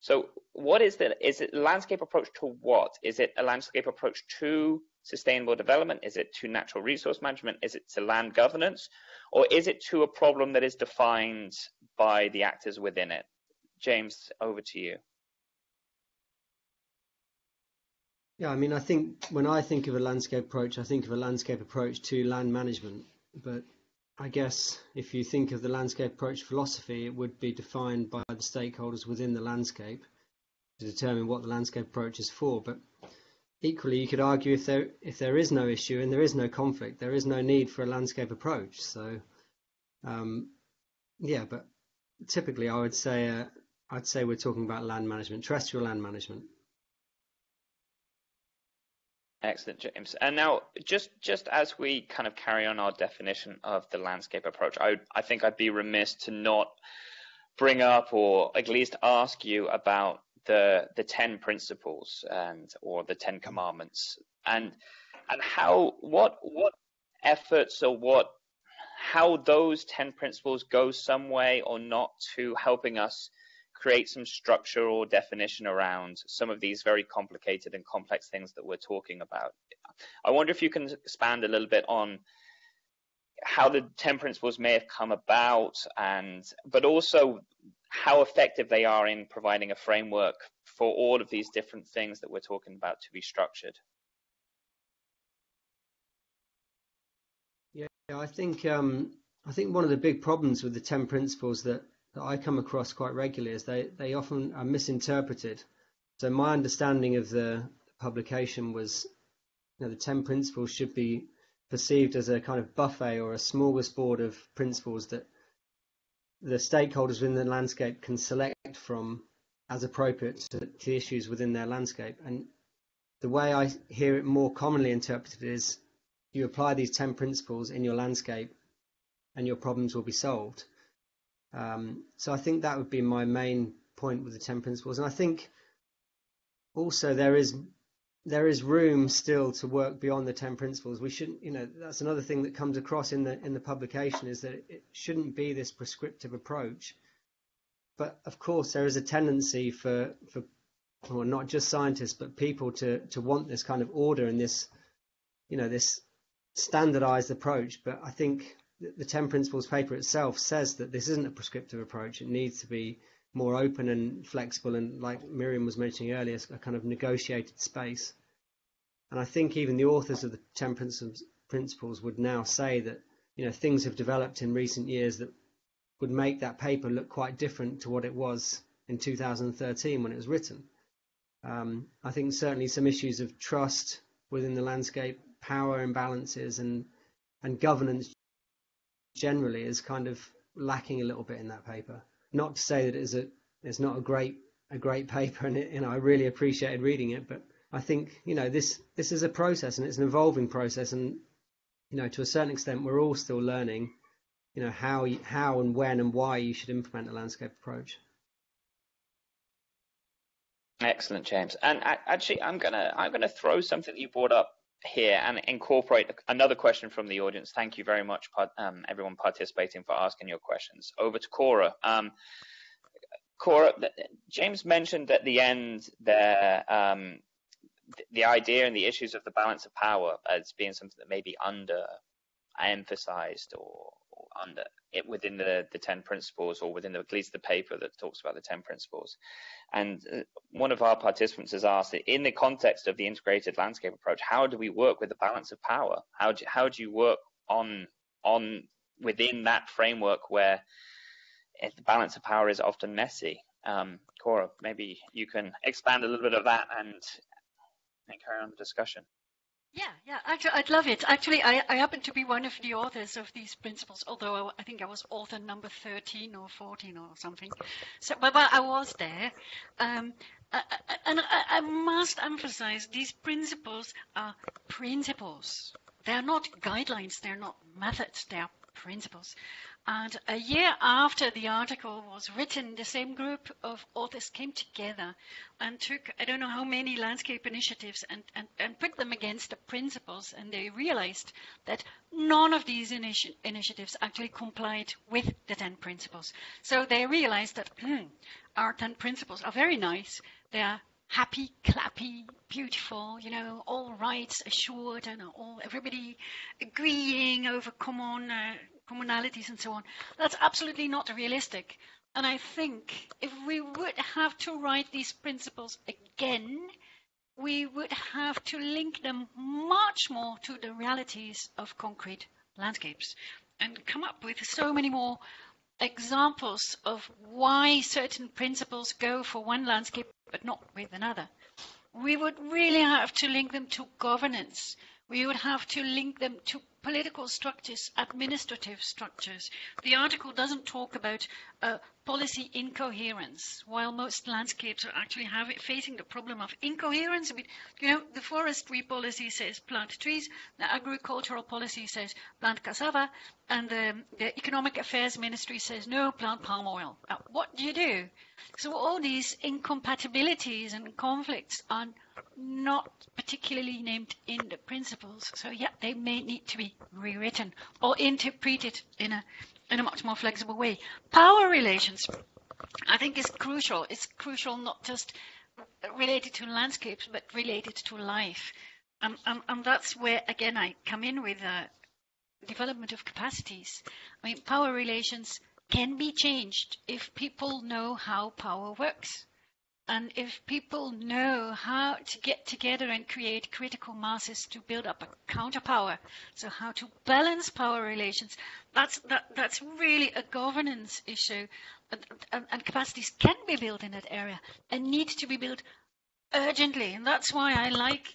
So what is it a landscape approach to what? Is it a landscape approach to sustainable development? Is it to natural resource management? Is it to land governance? Or is it to a problem that is defined by the actors within it? James, over to you. Yeah, I mean, I think when I think of a landscape approach, I think of a landscape approach to land management. But I guess if you think of the landscape approach philosophy, it would be defined by the stakeholders within the landscape to determine what the landscape approach is for. But equally, you could argue if there is no issue and there is no conflict, there is no need for a landscape approach. So, yeah, but typically I'd say we're talking about land management, terrestrial land management. Excellent, James. And now, just as we kind of carry on our definition of the landscape approach, I think I'd be remiss to not bring up or at least ask you about the 10 principles or the 10 commandments, and what efforts or how those 10 principles go some way or not to helping us create some structure or definition around some of these very complicated and complex things that we're talking about. I wonder if you can expand a little bit on how the 10 principles may have come about, but also how effective they are in providing a framework for all of these different things that we're talking about to be structured. Yeah, I think one of the big problems with the 10 principles that I come across quite regularly is they often are misinterpreted. So my understanding of the publication was, the 10 principles should be perceived as a kind of buffet or a smorgasbord of principles that the stakeholders within the landscape can select from as appropriate to issues within their landscape. And the way I hear it more commonly interpreted is you apply these 10 principles in your landscape and your problems will be solved. So I think that would be my main point with the 10 principles. And I think also there is room still to work beyond the 10 principles. We shouldn't, that's another thing that comes across in the publication, is that it shouldn't be this prescriptive approach. But of course, there is a tendency for well, not just scientists, but people to want this kind of order and this, this standardized approach. But I think the 10 principles paper itself says that this isn't a prescriptive approach. It needs to be more open and flexible, and like Myriam was mentioning earlier, a kind of negotiated space. And I think even the authors of the 10 principles would now say that things have developed in recent years that would make that paper look quite different to what it was in 2013 when it was written. I think certainly some issues of trust within the landscape, power imbalances, and governance generally is kind of lacking a little bit in that paper. Not to say that it's not a great paper, and I really appreciated reading it, but I think this is a process, and it's an evolving process, and to a certain extent we're all still learning how and when and why you should implement a landscape approach. Excellent, James. And actually, I'm gonna throw something that you brought up here and incorporate another question from the audience. Thank you very much, everyone participating, for asking your questions. Over to Cora. Cora, James mentioned at the end there the idea and the issues of the balance of power as being something that may be emphasized or under it within the 10 principles, or within at least the paper that talks about the 10 principles. And one of our participants has asked, in the context of the integrated landscape approach, how do we work with the balance of power? How do you work on within that framework where the balance of power is often messy? Cora, maybe you can expand a little bit of that and carry on the discussion. Yeah, actually, I'd love it. Actually, I happen to be one of the authors of these principles, although I think I was author number 13 or 14 or something. So, but I was there. And I must emphasize, these principles are principles. They're not guidelines, they're not methods, they're principles. And a year after the article was written, the same group of authors came together and took, I don't know how many landscape initiatives and put them against the principles, and they realized that none of these initiatives actually complied with the 10 principles. So they realized that our 10 principles are very nice. They are happy, clappy, beautiful, all rights assured, and everybody agreeing over commonalities and so on. That's absolutely not realistic. And I think if we would have to write these principles again, we would have to link them much more to the realities of concrete landscapes and come up with so many more examples of why certain principles go for one landscape but not with another. We would really have to link them to governance. We would have to link them to political structures, administrative structures. The article doesn't talk about policy incoherence, while most landscapes are actually facing the problem of incoherence. I mean, the forestry policy says plant trees, the agricultural policy says plant cassava, and the economic affairs ministry says no, plant palm oil. What do you do? So all these incompatibilities and conflicts are not particularly named in the principles. So yeah, they may need to be rewritten or interpreted in a much more flexible way. Power relations, I think, is crucial. It's crucial not just related to landscapes, but related to life. And that's where, again, I come in with development of capacities. I mean, power relations can be changed if people know how power works. And if people know how to get together and create critical masses to build up a counterpower, so how to balance power relations, that's really a governance issue. And capacities can be built in that area and need to be built urgently. And that's why I like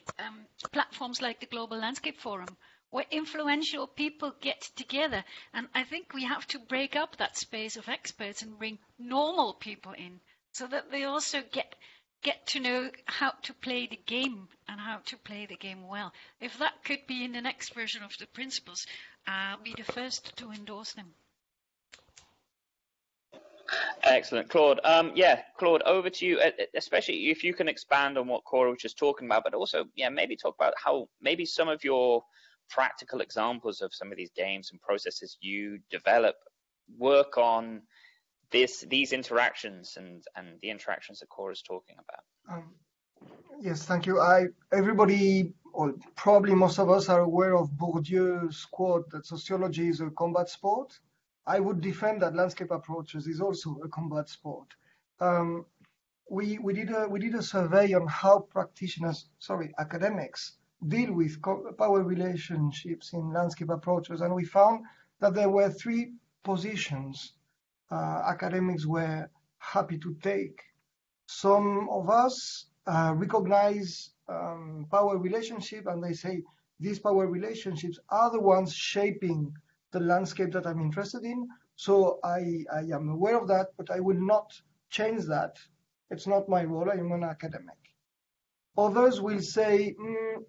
platforms like the Global Landscape Forum, where influential people get together. And I think we have to break up that space of experts and bring normal people in, so that they also get to know how to play the game and how to play the game well. If that could be in the next version of the principles, I'll be the first to endorse them. Excellent, Claude. Claude, over to you, especially if you can expand on what Cora was just talking about, but also, maybe talk about how maybe some of your practical examples of some of these games and processes you develop work on these interactions and the interactions that Cora is talking about. Yes, thank you. Everybody, or probably most of us, are aware of Bourdieu's quote that sociology is a combat sport. I would defend that landscape approaches is also a combat sport. We did a survey on how academics deal with power relationships in landscape approaches, and we found that there were three positions academics were happy to take. Some of us recognize power relationship, and they say these power relationships are the ones shaping the landscape that I'm interested in. So I am aware of that, but I will not change that. It's not my role. I am an academic. Others will say,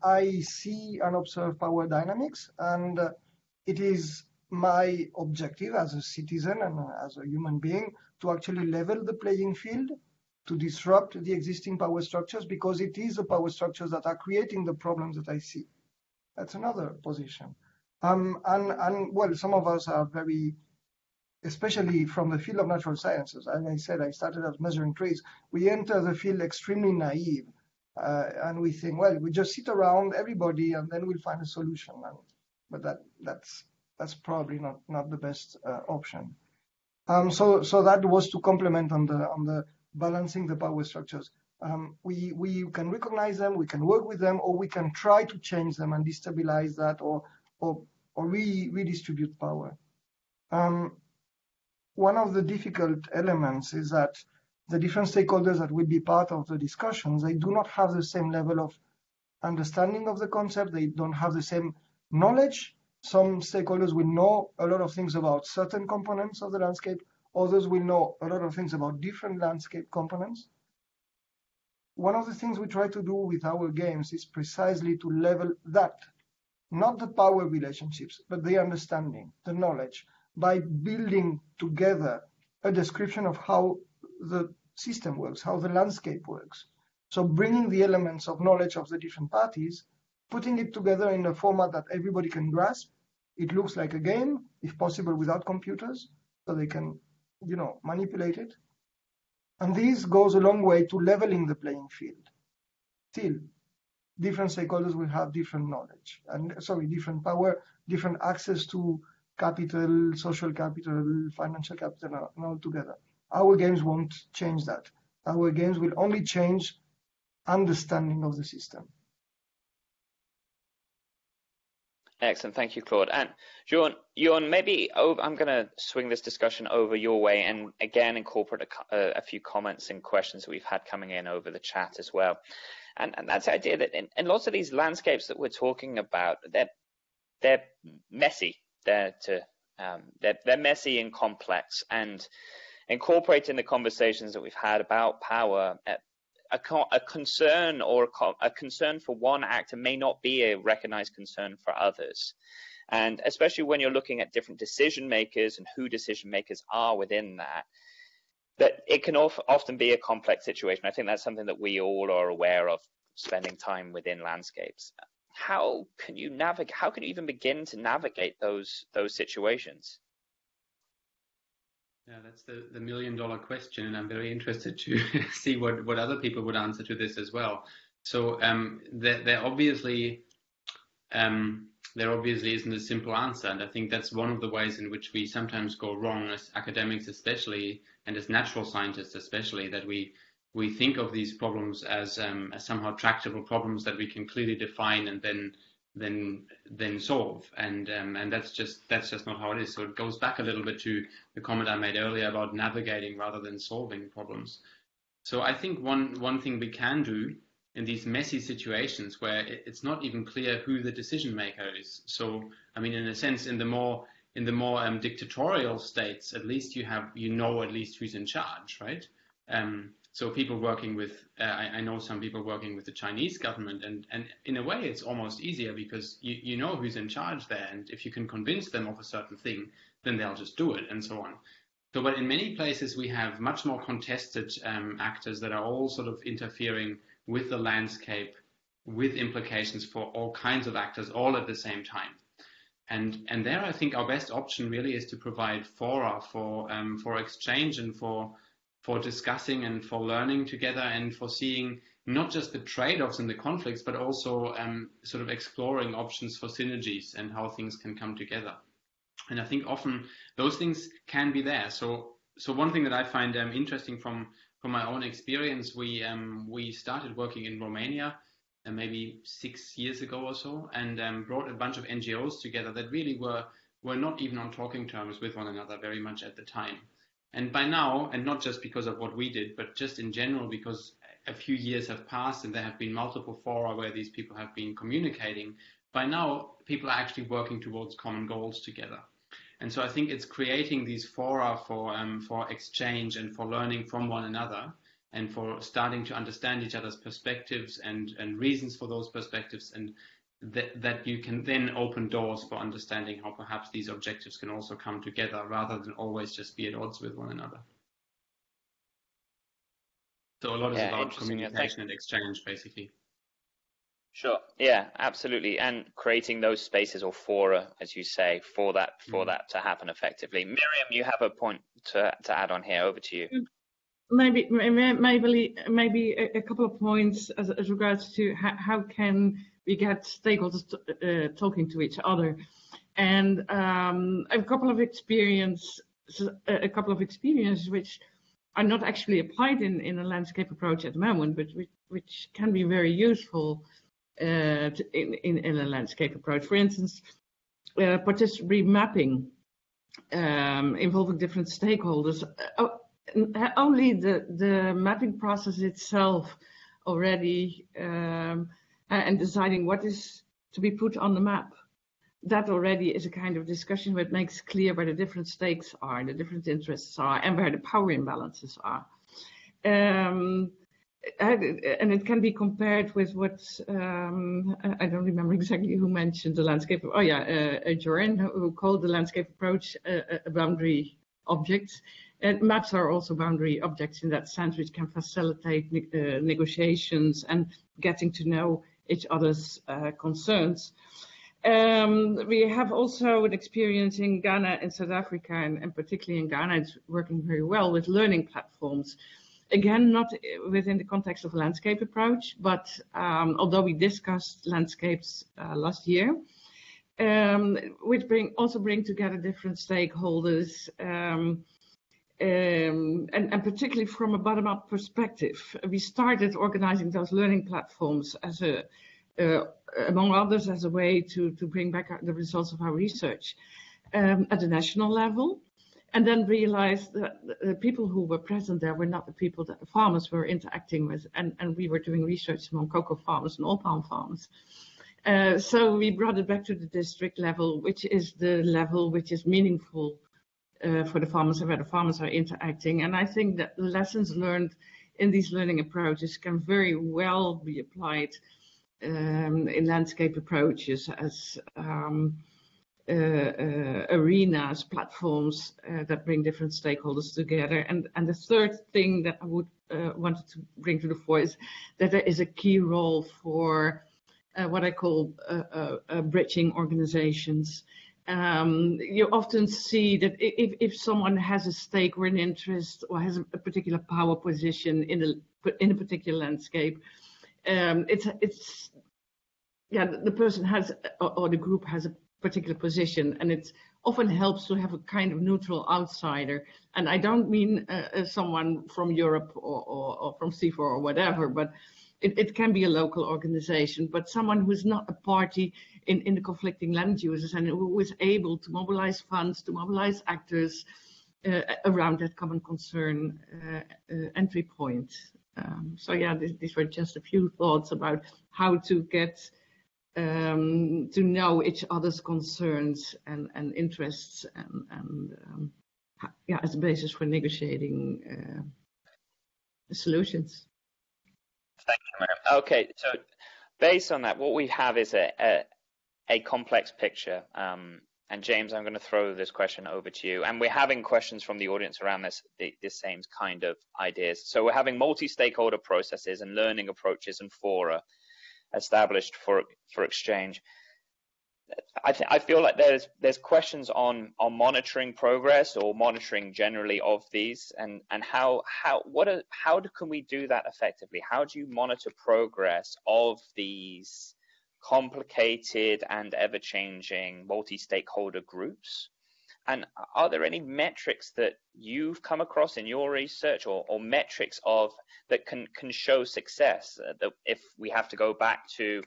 I see and observe power dynamics, and it is my objective as a citizen and as a human being to actually level the playing field, to disrupt the existing power structures, because it is the power structures that are creating the problems that I see. That's another position. And well, some of us are very, especially from the field of natural sciences. As I said, I started as measuring trees. We enter the field extremely naive, and we think, well, we just sit around everybody and then we'll find a solution. But that's probably not the best option. So that was to complement on the balancing the power structures. We can recognize them, we can work with them, or we can try to change them and destabilize that, or redistribute power. One of the difficult elements is that the different stakeholders that will be part of the discussions, they do not have the same level of understanding of the concept. They don't have the same knowledge. Some stakeholders will know a lot of things about certain components of the landscape. Others will know a lot of things about different landscape components. One of the things we try to do with our games is precisely to level that, not the power relationships, but the understanding, the knowledge, by building together a description of how the system works, how the landscape works. So bringing the elements of knowledge of the different parties, putting it together in a format that everybody can grasp. It looks like a game, if possible without computers, so they can, manipulate it. And this goes a long way to leveling the playing field. Still, different stakeholders will have different knowledge, different power, different access to capital, social capital, financial capital, and all together. Our games won't change that. Our games will only change understanding of the system. Excellent, thank you, Claude. And Jorn, maybe I'm going to swing this discussion over your way and again incorporate a few comments and questions that we've had coming in over the chat as well. And that's the idea that in lots of these landscapes that we're talking about, they're messy. They're messy and complex, and incorporating the conversations that we've had about power, a concern or a concern for one actor may not be a recognized concern for others. And especially when you're looking at different decision makers and who decision makers are within that it can often be a complex situation. I think that's something that we all are aware of spending time within landscapes. How can you even begin to navigate those situations? Yeah, that's the million-dollar question, and I'm very interested to see what other people would answer to this as well. So there obviously isn't a simple answer, and I think that's one of the ways in which we sometimes go wrong as academics, especially, and as natural scientists, especially, that we think of these problems as somehow tractable problems that we can clearly define and then solve, and that's just not how it is. So it goes back a little bit to the comment I made earlier about navigating rather than solving problems. So I think one thing we can do in these messy situations where it's not even clear who the decision maker is. So I mean, in a sense, in the more dictatorial states, at least you know at least who's in charge, right? So people working with, I know some people working with the Chinese government, and in a way it's almost easier because you know who's in charge there, and if you can convince them of a certain thing, then they'll just do it, and so on. So, but in many places we have much more contested actors that are all sort of interfering with the landscape, with implications for all kinds of actors all at the same time. And there I think our best option really is to provide fora for exchange and for discussing and for learning together and for seeing not just the trade-offs and the conflicts, but also sort of exploring options for synergies and how things can come together. And I think often those things can be there. So one thing that I find interesting from my own experience, we started working in Romania maybe 6 years ago or so, and brought a bunch of NGOs together that really were not even on talking terms with one another very much at the time. And by now, and not just because of what we did, but just in general, because a few years have passed and there have been multiple fora where these people have been communicating, by now people are actually working towards common goals together. And so I think it's creating these fora for exchange and for learning from one another and for starting to understand each other's perspectives and reasons for those perspectives, and that you can then open doors for understanding how perhaps these objectives can also come together rather than always just be at odds with one another. So a lot is about communication and exchange, basically. Sure. Yeah, absolutely. And creating those spaces or fora, as you say, for that to happen effectively. Myriam, you have a point to add on here. Over to you. Maybe a couple of points as regards to how can we get stakeholders talking to each other, and a couple of experiences which are not actually applied in a landscape approach at the moment, but which can be very useful in a landscape approach. For instance, participatory mapping involving different stakeholders. Only the mapping process itself already and deciding what is to be put on the map, that already is a kind of discussion that makes clear where the different stakes are, the different interests are, and where the power imbalances are. And it can be compared with what, I don't remember exactly who mentioned the landscape. Oh yeah, Joran, who called the landscape approach a boundary object. And maps are also boundary objects in that sense, which can facilitate negotiations and getting to know each other's concerns. We have also an experience in Ghana and South Africa, and particularly in Ghana, it's working very well with learning platforms. Again, not within the context of a landscape approach, but although we discussed landscapes last year, which also bring together different stakeholders, and particularly from a bottom-up perspective. We started organizing those learning platforms as among others, as a way to bring back the results of our research at the national level, and then realized that the people who were present there were not the people that the farmers were interacting with, and we were doing research among cocoa farmers and oil palm farmers. So we brought it back to the district level, which is the level which is meaningful for the farmers and where the farmers are interacting. And I think that the lessons learned in these learning approaches can very well be applied in landscape approaches as arenas, platforms that bring different stakeholders together. And the third thing that I would wanted to bring to the fore is that there is a key role for what I call bridging organizations. You often see that if someone has a stake or an interest or has a particular power position in a particular landscape, the person has or the group has a particular position, and it often helps to have a kind of neutral outsider. And I don't mean someone from Europe or from C4 or whatever, but it can be a local organization, but someone who's not a party in the conflicting land uses and who is able to mobilize funds, to mobilize actors around that common concern entry point. So yeah, these were just a few thoughts about how to get to know each other's concerns and interests and as a basis for negotiating solutions. Thank you, Mariam. Okay, so based on that, what we have is a complex picture. And James, I'm going to throw this question over to you. And we're having questions from the audience around this same kind of ideas. So we're having multi-stakeholder processes and learning approaches and fora established for exchange. I feel like there's questions on monitoring progress or monitoring generally of these, and how can we do that effectively? How do you monitor progress of these complicated and ever-changing multi-stakeholder groups? And are there any metrics that you've come across in your research or metrics that can show success? That if we have to go back to,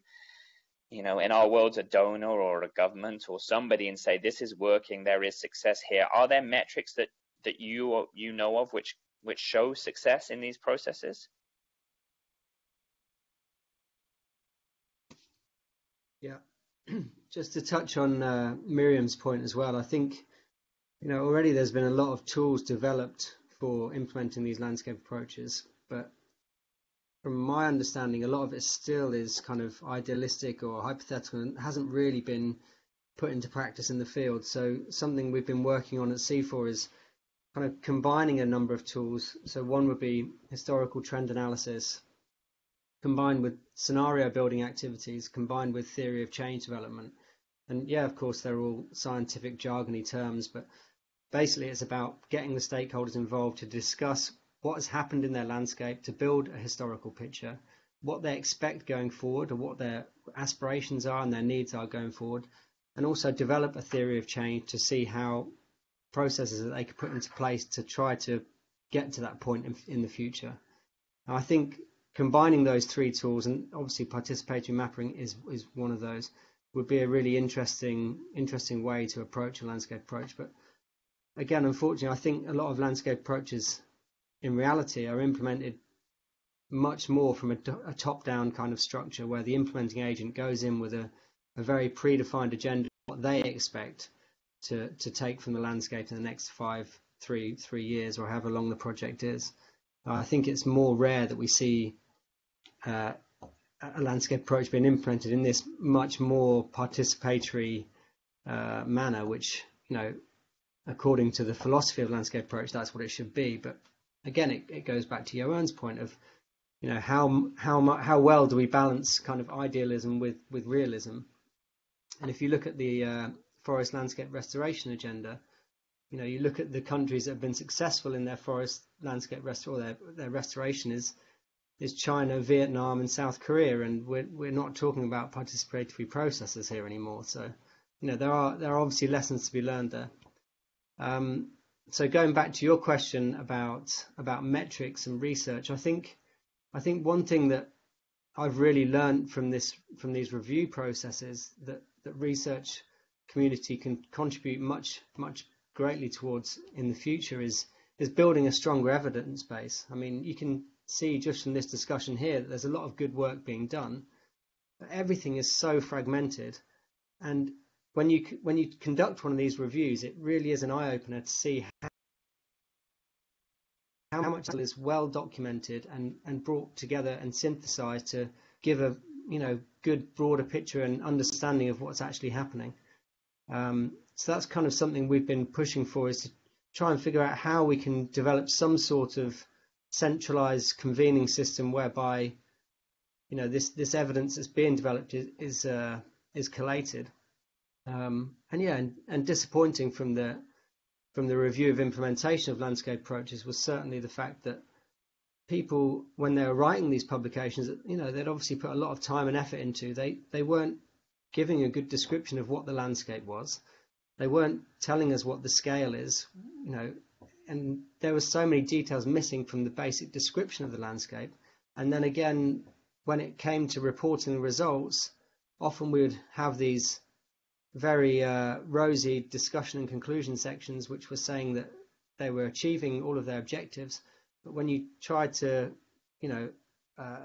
in our world, a donor or a government or somebody and say this is working, there is success here. Are there metrics that you know of which show success in these processes? Yeah, just to touch on Myriam's point as well, I think already there's been a lot of tools developed for implementing these landscape approaches, but from my understanding, a lot of it still is kind of idealistic or hypothetical and hasn't really been put into practice in the field. So something we've been working on at C4 is kind of combining a number of tools. So one would be historical trend analysis, combined with scenario building activities, combined with theory of change development. And yeah, of course, they're all scientific jargony terms, but basically it's about getting the stakeholders involved to discuss what has happened in their landscape, to build a historical picture, what they expect going forward, or what their aspirations are and their needs are going forward, and also develop a theory of change to see how processes that they could put into place to try to get to that point in the future. Now, I think combining those three tools, and obviously participatory mapping is one of those, would be a really interesting way to approach a landscape approach. But again, unfortunately, I think a lot of landscape approaches in reality are implemented much more from a top-down kind of structure, where the implementing agent goes in with a very predefined agenda, what they expect to take from the landscape in the next 3 years, or however long the project is. I think it's more rare that we see a landscape approach being implemented in this much more participatory manner, which, according to the philosophy of landscape approach, that's what it should be. But again, it goes back to Johan's point of, how well do we balance kind of idealism with realism? And if you look at the forest landscape restoration agenda, you look at the countries that have been successful in their forest landscape their restoration is China, Vietnam, and South Korea, and we're not talking about participatory processes here anymore. So, there are obviously lessons to be learned there. So going back to your question about metrics and research, I think one thing that I've really learned from these review processes that research community can contribute much greatly towards in the future is building a stronger evidence base. I mean, you can see just from this discussion here that there's a lot of good work being done, but everything is so fragmented. And when you conduct one of these reviews, it really is an eye-opener to see how much is well documented and brought together and synthesized to give a good broader picture and understanding of what's actually happening. So that's kind of something we've been pushing for, is to try and figure out how we can develop some sort of centralized convening system whereby, you know, this evidence that's being developed is collated. And disappointing from the review of implementation of landscape approaches was certainly the fact that people, when they were writing these publications, you know, they'd obviously put a lot of time and effort into. They weren't giving a good description of what the landscape was. They weren't telling us what the scale is, you know, and there were so many details missing from the basic description of the landscape. And then again, when it came to reporting the results, often we would have these very rosy discussion and conclusion sections which were saying that they were achieving all of their objectives. But when you tried to, you know,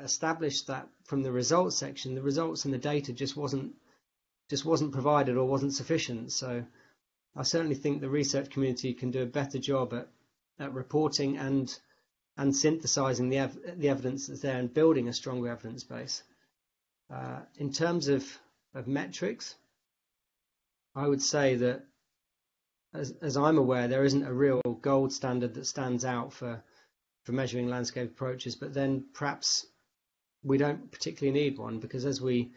establish that from the results section, the results and the data just wasn't provided or wasn't sufficient. So I certainly think the research community can do a better job at reporting and synthesizing the evidence that's there and building a stronger evidence base. In terms of metrics, I would say that, as I'm aware, there isn't a real gold standard that stands out for measuring landscape approaches, but then perhaps we don't particularly need one, because as we've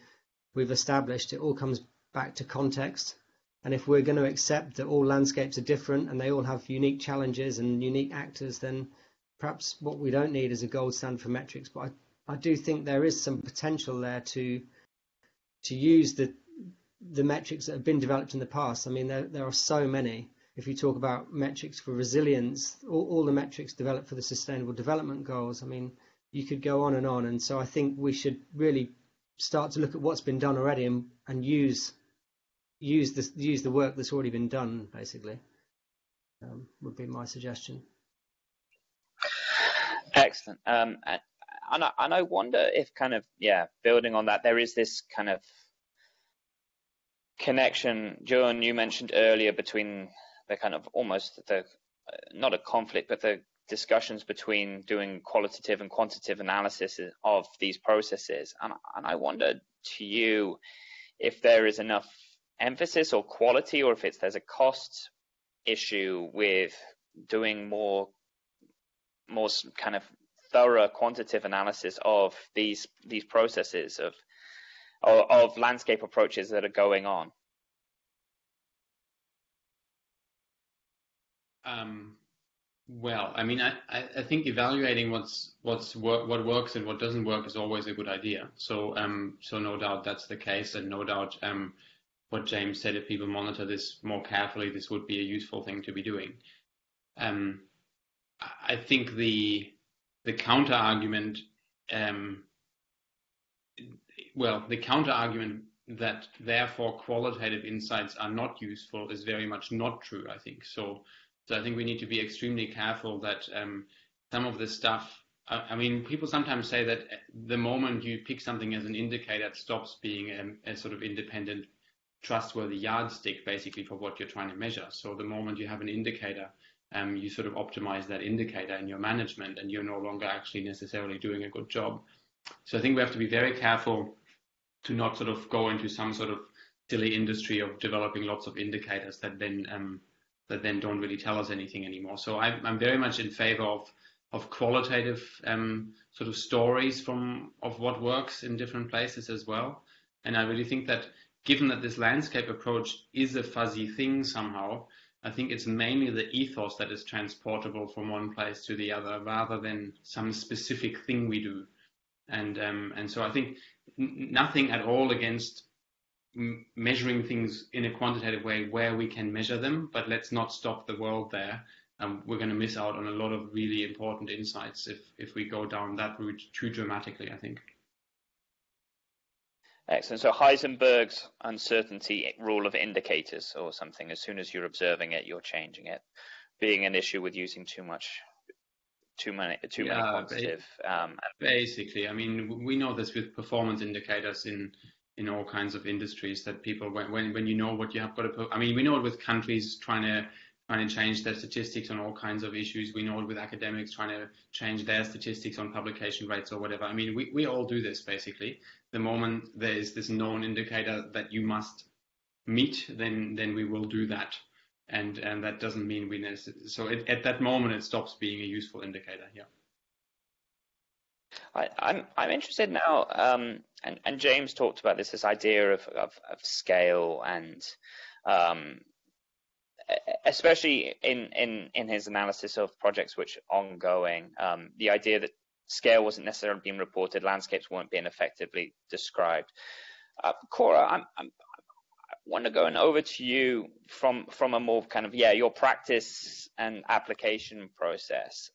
established, it all comes back to context. And if we're going to accept that all landscapes are different and they all have unique challenges and unique actors, then perhaps what we don't need is a gold standard for metrics. But I do think there is some potential there to use the metrics that have been developed in the past. I mean, there are so many. If you talk about metrics for resilience, all the metrics developed for the Sustainable Development Goals, I mean, you could go on. And so I think we should really start to look at what's been done already and use the work that's already been done, basically, would be my suggestion. Excellent. And I wonder if building on that, there is this kind of connection, John, you mentioned earlier, between the kind of almost not a conflict, but the discussions between doing qualitative and quantitative analysis of these processes. And I wonder to you if there is enough emphasis or quality, or if there's a cost issue with doing more kind of thorough quantitative analysis of these processes of landscape approaches that are going on. Well, I mean, I think evaluating what works and what doesn't work is always a good idea. So no doubt that's the case, and no doubt what James said, if people monitor this more carefully, this would be a useful thing to be doing. I think the counter argument, the counter argument that therefore qualitative insights are not useful is very much not true, I think. So I think we need to be extremely careful that some of this stuff, I mean, people sometimes say that the moment you pick something as an indicator, it stops being a sort of independent, trustworthy yardstick, basically, for what you're trying to measure. So the moment you have an indicator, you sort of optimize that indicator in your management, and you're no longer actually necessarily doing a good job. So I think we have to be very careful to not sort of go into some sort of silly industry of developing lots of indicators that then don't really tell us anything anymore. So I'm very much in favor of qualitative sort of stories of what works in different places as well. And I really think that given that this landscape approach is a fuzzy thing somehow, I think it's mainly the ethos that is transportable from one place to the other, rather than some specific thing we do. And so I think nothing at all against measuring things in a quantitative way where we can measure them, but let's not stop the world there. We're going to miss out on a lot of really important insights if we go down that route too dramatically, I think. Excellent. So Heisenberg's uncertainty rule of indicators or something, as soon as you're observing it, you're changing it, being an issue with using too many quantitative. Basically, I mean, we know this with performance indicators in all kinds of industries, that people, when you know what you have got to put, I mean, we know it with countries trying to change their statistics on all kinds of issues. We know it with academics trying to change their statistics on publication rates or whatever. I mean, we all do this basically. The moment there is this known indicator that you must meet, then we will do that. And that doesn't mean we necessarily. So at that moment, it stops being a useful indicator. Yeah. I'm interested now, and James talked about this idea of scale, and especially in his analysis of projects which are ongoing, the idea that scale wasn't necessarily being reported, landscapes weren't being effectively described. Cora, I want to go over to you from a more kind of your practice and application process.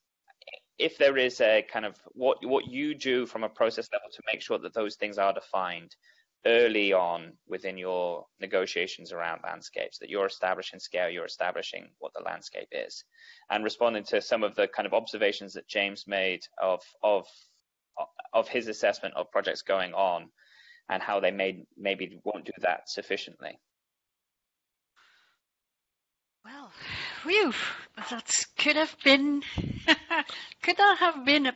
If there is a kind of what you do from a process level to make sure that those things are defined early on within your negotiations around landscapes, that you're establishing scale, you're establishing what the landscape is, and responding to some of the kind of observations that James made of his assessment of projects going on and how they maybe won't do that sufficiently. Well, whew, that could have been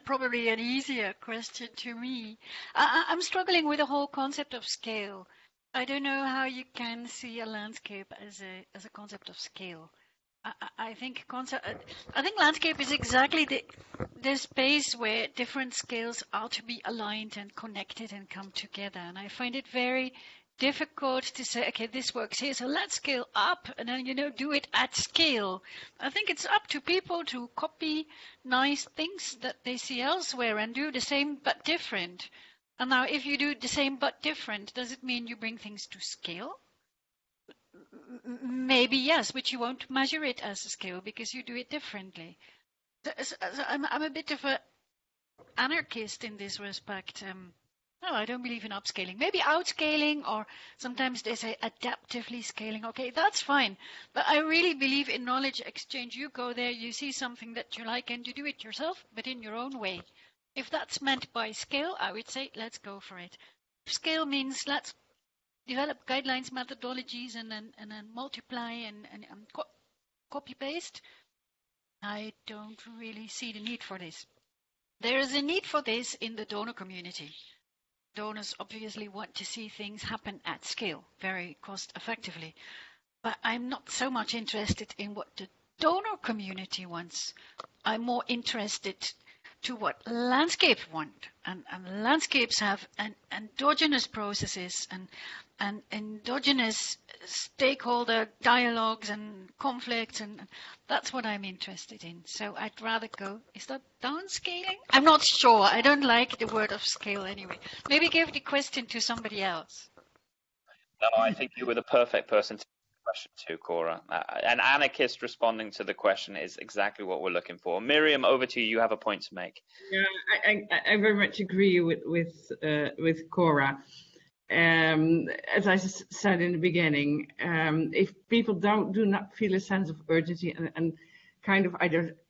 probably an easier question to me. I'm struggling with the whole concept of scale. I don't know how you can see a landscape as a concept of scale. I think landscape is exactly the space where different scales are to be aligned and connected and come together. And I find it very difficult to say, okay, this works here, so let's scale up and then, do it at scale. I think it's up to people to copy nice things that they see elsewhere and do the same but different. And now, if you do the same but different, does it mean you bring things to scale? Maybe yes, but you won't measure it as a scale because you do it differently. So I'm a bit of an anarchist in this respect. No, I don't believe in upscaling. Maybe outscaling, or sometimes they say adaptively scaling. Okay, that's fine. But I really believe in knowledge exchange. You go there, you see something that you like, and you do it yourself, but in your own way. If that's meant by scale, I would say let's go for it. Scale means let's develop guidelines, methodologies, and then multiply and copy-paste. I don't really see the need for this. There is a need for this in the donor community. Donors obviously want to see things happen at scale, very cost effectively. But I'm not so much interested in what the donor community wants. I'm more interested to what landscapes want. And landscapes have endogenous processes and endogenous stakeholder dialogues and conflicts, and that's what I'm interested in. So I'd rather go, is that downscaling? I'm not sure. I don't like the word of scale anyway. Maybe give the question to somebody else. No, I think you were the perfect person to ask the question to, Cora. An anarchist responding to the question is exactly what we're looking for. Myriam, over to you. You have a point to make. Yeah, I very much agree with Cora. As I said in the beginning, if people do not feel a sense of urgency and kind of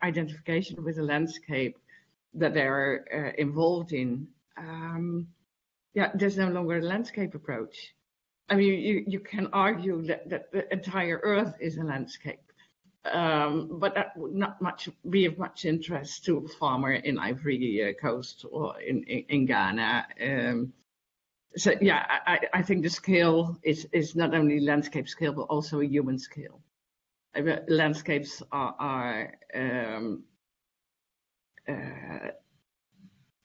identification with the landscape that they're involved in, there's no longer a landscape approach. I mean, you can argue that the entire Earth is a landscape, but that would not be of much interest to a farmer in Ivory Coast or in Ghana. So yeah, I think the scale is not only landscape scale, but also a human scale. Landscapes are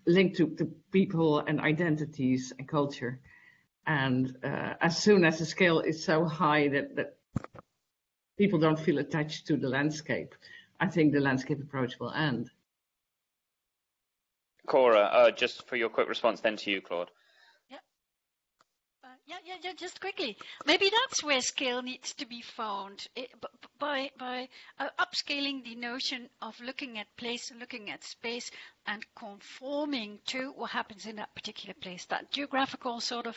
linked to people and identities and culture. And as soon as the scale is so high that people don't feel attached to the landscape, I think the landscape approach will end. Cora, just for your quick response then to you, Claude. Yeah, just quickly. Maybe that's where scale needs to be found, by upscaling the notion of looking at place, looking at space, and conforming to what happens in that particular place. That geographical sort of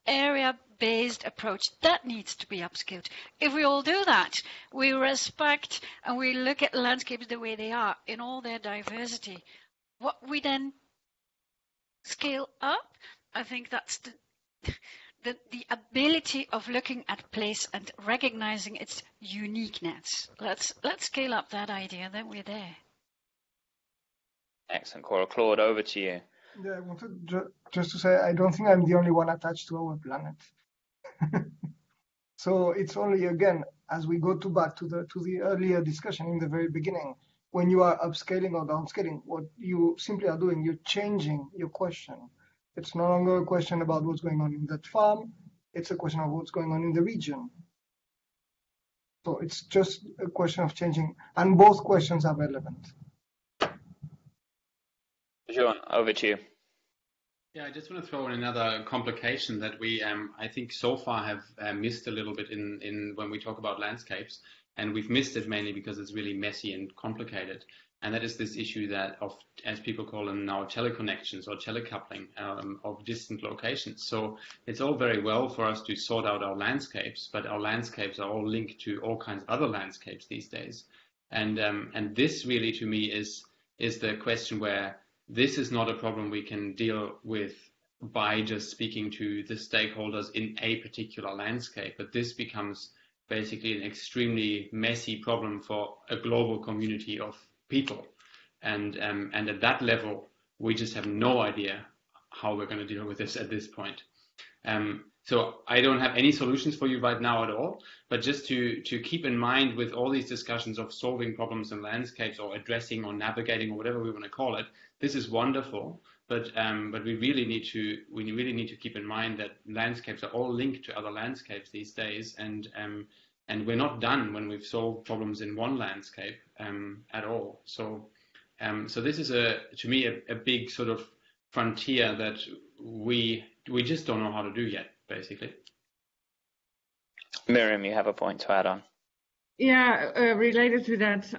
area-based approach, that needs to be upscaled. If we all do that, we respect and we look at landscapes the way they are in all their diversity. What we then scale up, I think that's the ability of looking at place and recognizing its uniqueness. Let's scale up that idea, then we're there. Excellent, Cora. Claude, over to you. Yeah, I wanted just to say I don't think I'm the only one attached to our planet. So it's only, again, as we go back to the earlier discussion in the very beginning, when you are upscaling or downscaling, what you simply are doing, you're changing your question. It's no longer a question about what's going on in that farm. It's a question of what's going on in the region. So it's just a question of changing, and both questions are relevant. John, over to you. Yeah, I just want to throw in another complication that we, I think, so far have missed a little bit in when we talk about landscapes, and we've missed it mainly because it's really messy and complicated. And that is this issue that of, as people call them now, teleconnections or telecoupling of distant locations. So it's all very well for us to sort out our landscapes, but our landscapes are all linked to all kinds of other landscapes these days. And this really, to me, is the question where this is not a problem we can deal with by just speaking to the stakeholders in a particular landscape, but this becomes basically an extremely messy problem for a global community of people, and at that level we just have no idea how we're going to deal with this at this point. So I don't have any solutions for you right now at all, but just to keep in mind with all these discussions of solving problems in landscapes or addressing or navigating or whatever we want to call it, this is wonderful, but we really need to keep in mind that landscapes are all linked to other landscapes these days, and we're not done when we've solved problems in one landscape at all. So this is to me a big sort of frontier that we just don't know how to do yet, basically. Myriam, you have a point to add on. Yeah, related to that,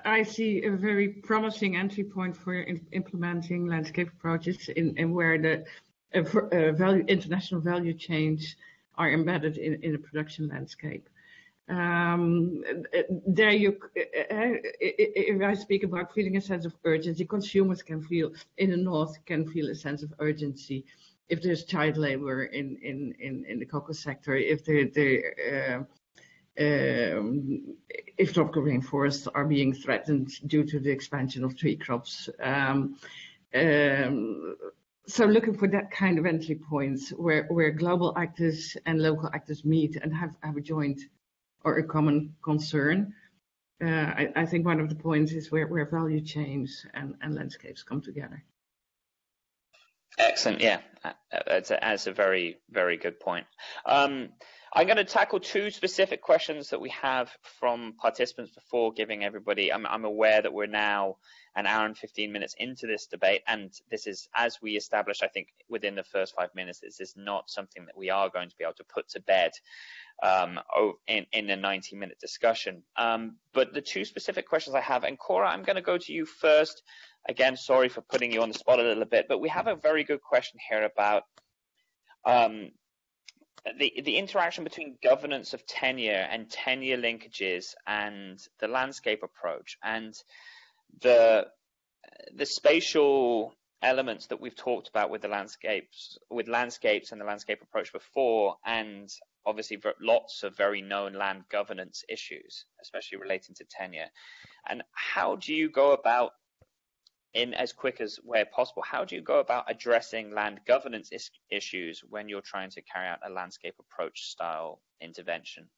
I see a very promising entry point for implementing landscape approaches in where the international value chains are embedded in a production landscape. There if I speak about feeling a sense of urgency, consumers can feel in the north a sense of urgency if there's child labor in the cocoa sector, if tropical rainforests are being threatened due to the expansion of tree crops. So looking for that kind of entry points where global actors and local actors meet and have a joint or a common concern. I think one of the points is where value chains and landscapes come together. Excellent. Yeah, that's a very, very good point. I'm going to tackle two specific questions that we have from participants before giving everybody. I'm aware that we're now an hour and 15 minutes into this debate, and this is, as we established, I think, within the first 5 minutes, this is not something that we are going to be able to put to bed in a 90-minute discussion. But the two specific questions I have, and Cora, I'm going to go to you first. Again, sorry for putting you on the spot a little bit, but we have a very good question here about the interaction between governance of tenure and tenure linkages and the landscape approach, and the spatial elements that we've talked about with the landscapes and the landscape approach before, and obviously lots of very known land governance issues, especially relating to tenure. And how do you go about, in as quick as way possible, how do you go about addressing land governance issues when you're trying to carry out a landscape approach style intervention?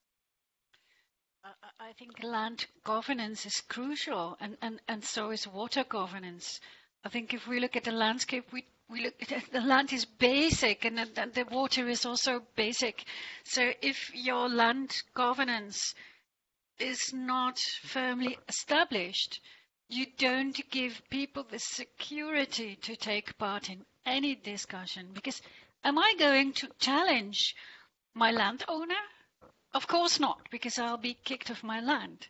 I think land governance is crucial, and so is water governance. I think if we look at the landscape, we look at the land is basic, and the water is also basic. So if your land governance is not firmly established, you don't give people the security to take part in any discussion. Because am I going to challenge my landowner? Of course not, because I'll be kicked off my land.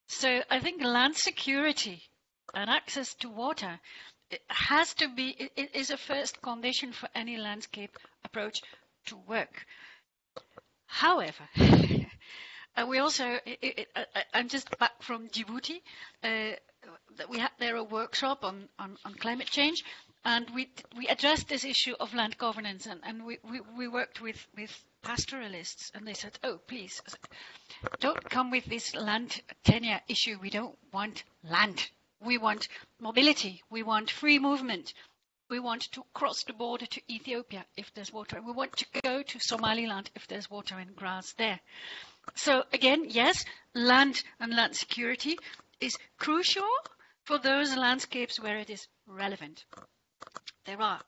So I think land security and access to water has to be, it is a first condition for any landscape approach to work. However, we also, I'm just back from Djibouti. We had there a workshop on climate change, and we addressed this issue of land governance, and we worked with pastoralists, and they said, oh, please, don't come with this land tenure issue. We don't want land. We want mobility. We want free movement. We want to cross the border to Ethiopia if there's water. We want to go to Somaliland if there's water and grass there. So again, yes, land and land security is crucial for those landscapes where it is relevant. There are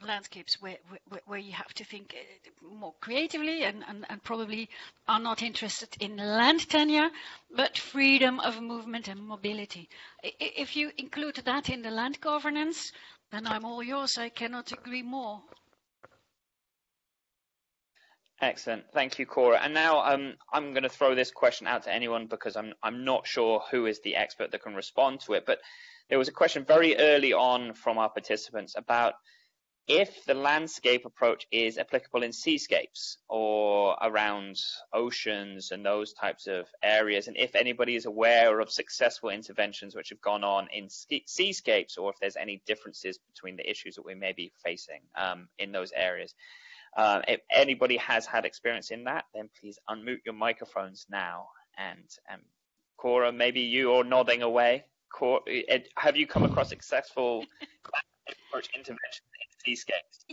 landscapes where you have to think more creatively and probably are not interested in land tenure, but freedom of movement and mobility. If you include that in the land governance, then I'm all yours. I cannot agree more. Excellent. Thank you, Cora. And now I'm going to throw this question out to anyone because I'm not sure who is the expert that can respond to it. But there was a question very early on from our participants about if the landscape approach is applicable in seascapes or around oceans and those types of areas, and if anybody is aware of successful interventions which have gone on in seascapes, or if there's any differences between the issues that we may be facing in those areas. If anybody has had experience in that, then please unmute your microphones now. And Cora, maybe you are nodding away. Cora, have you come across successful approach interventions in seascapes?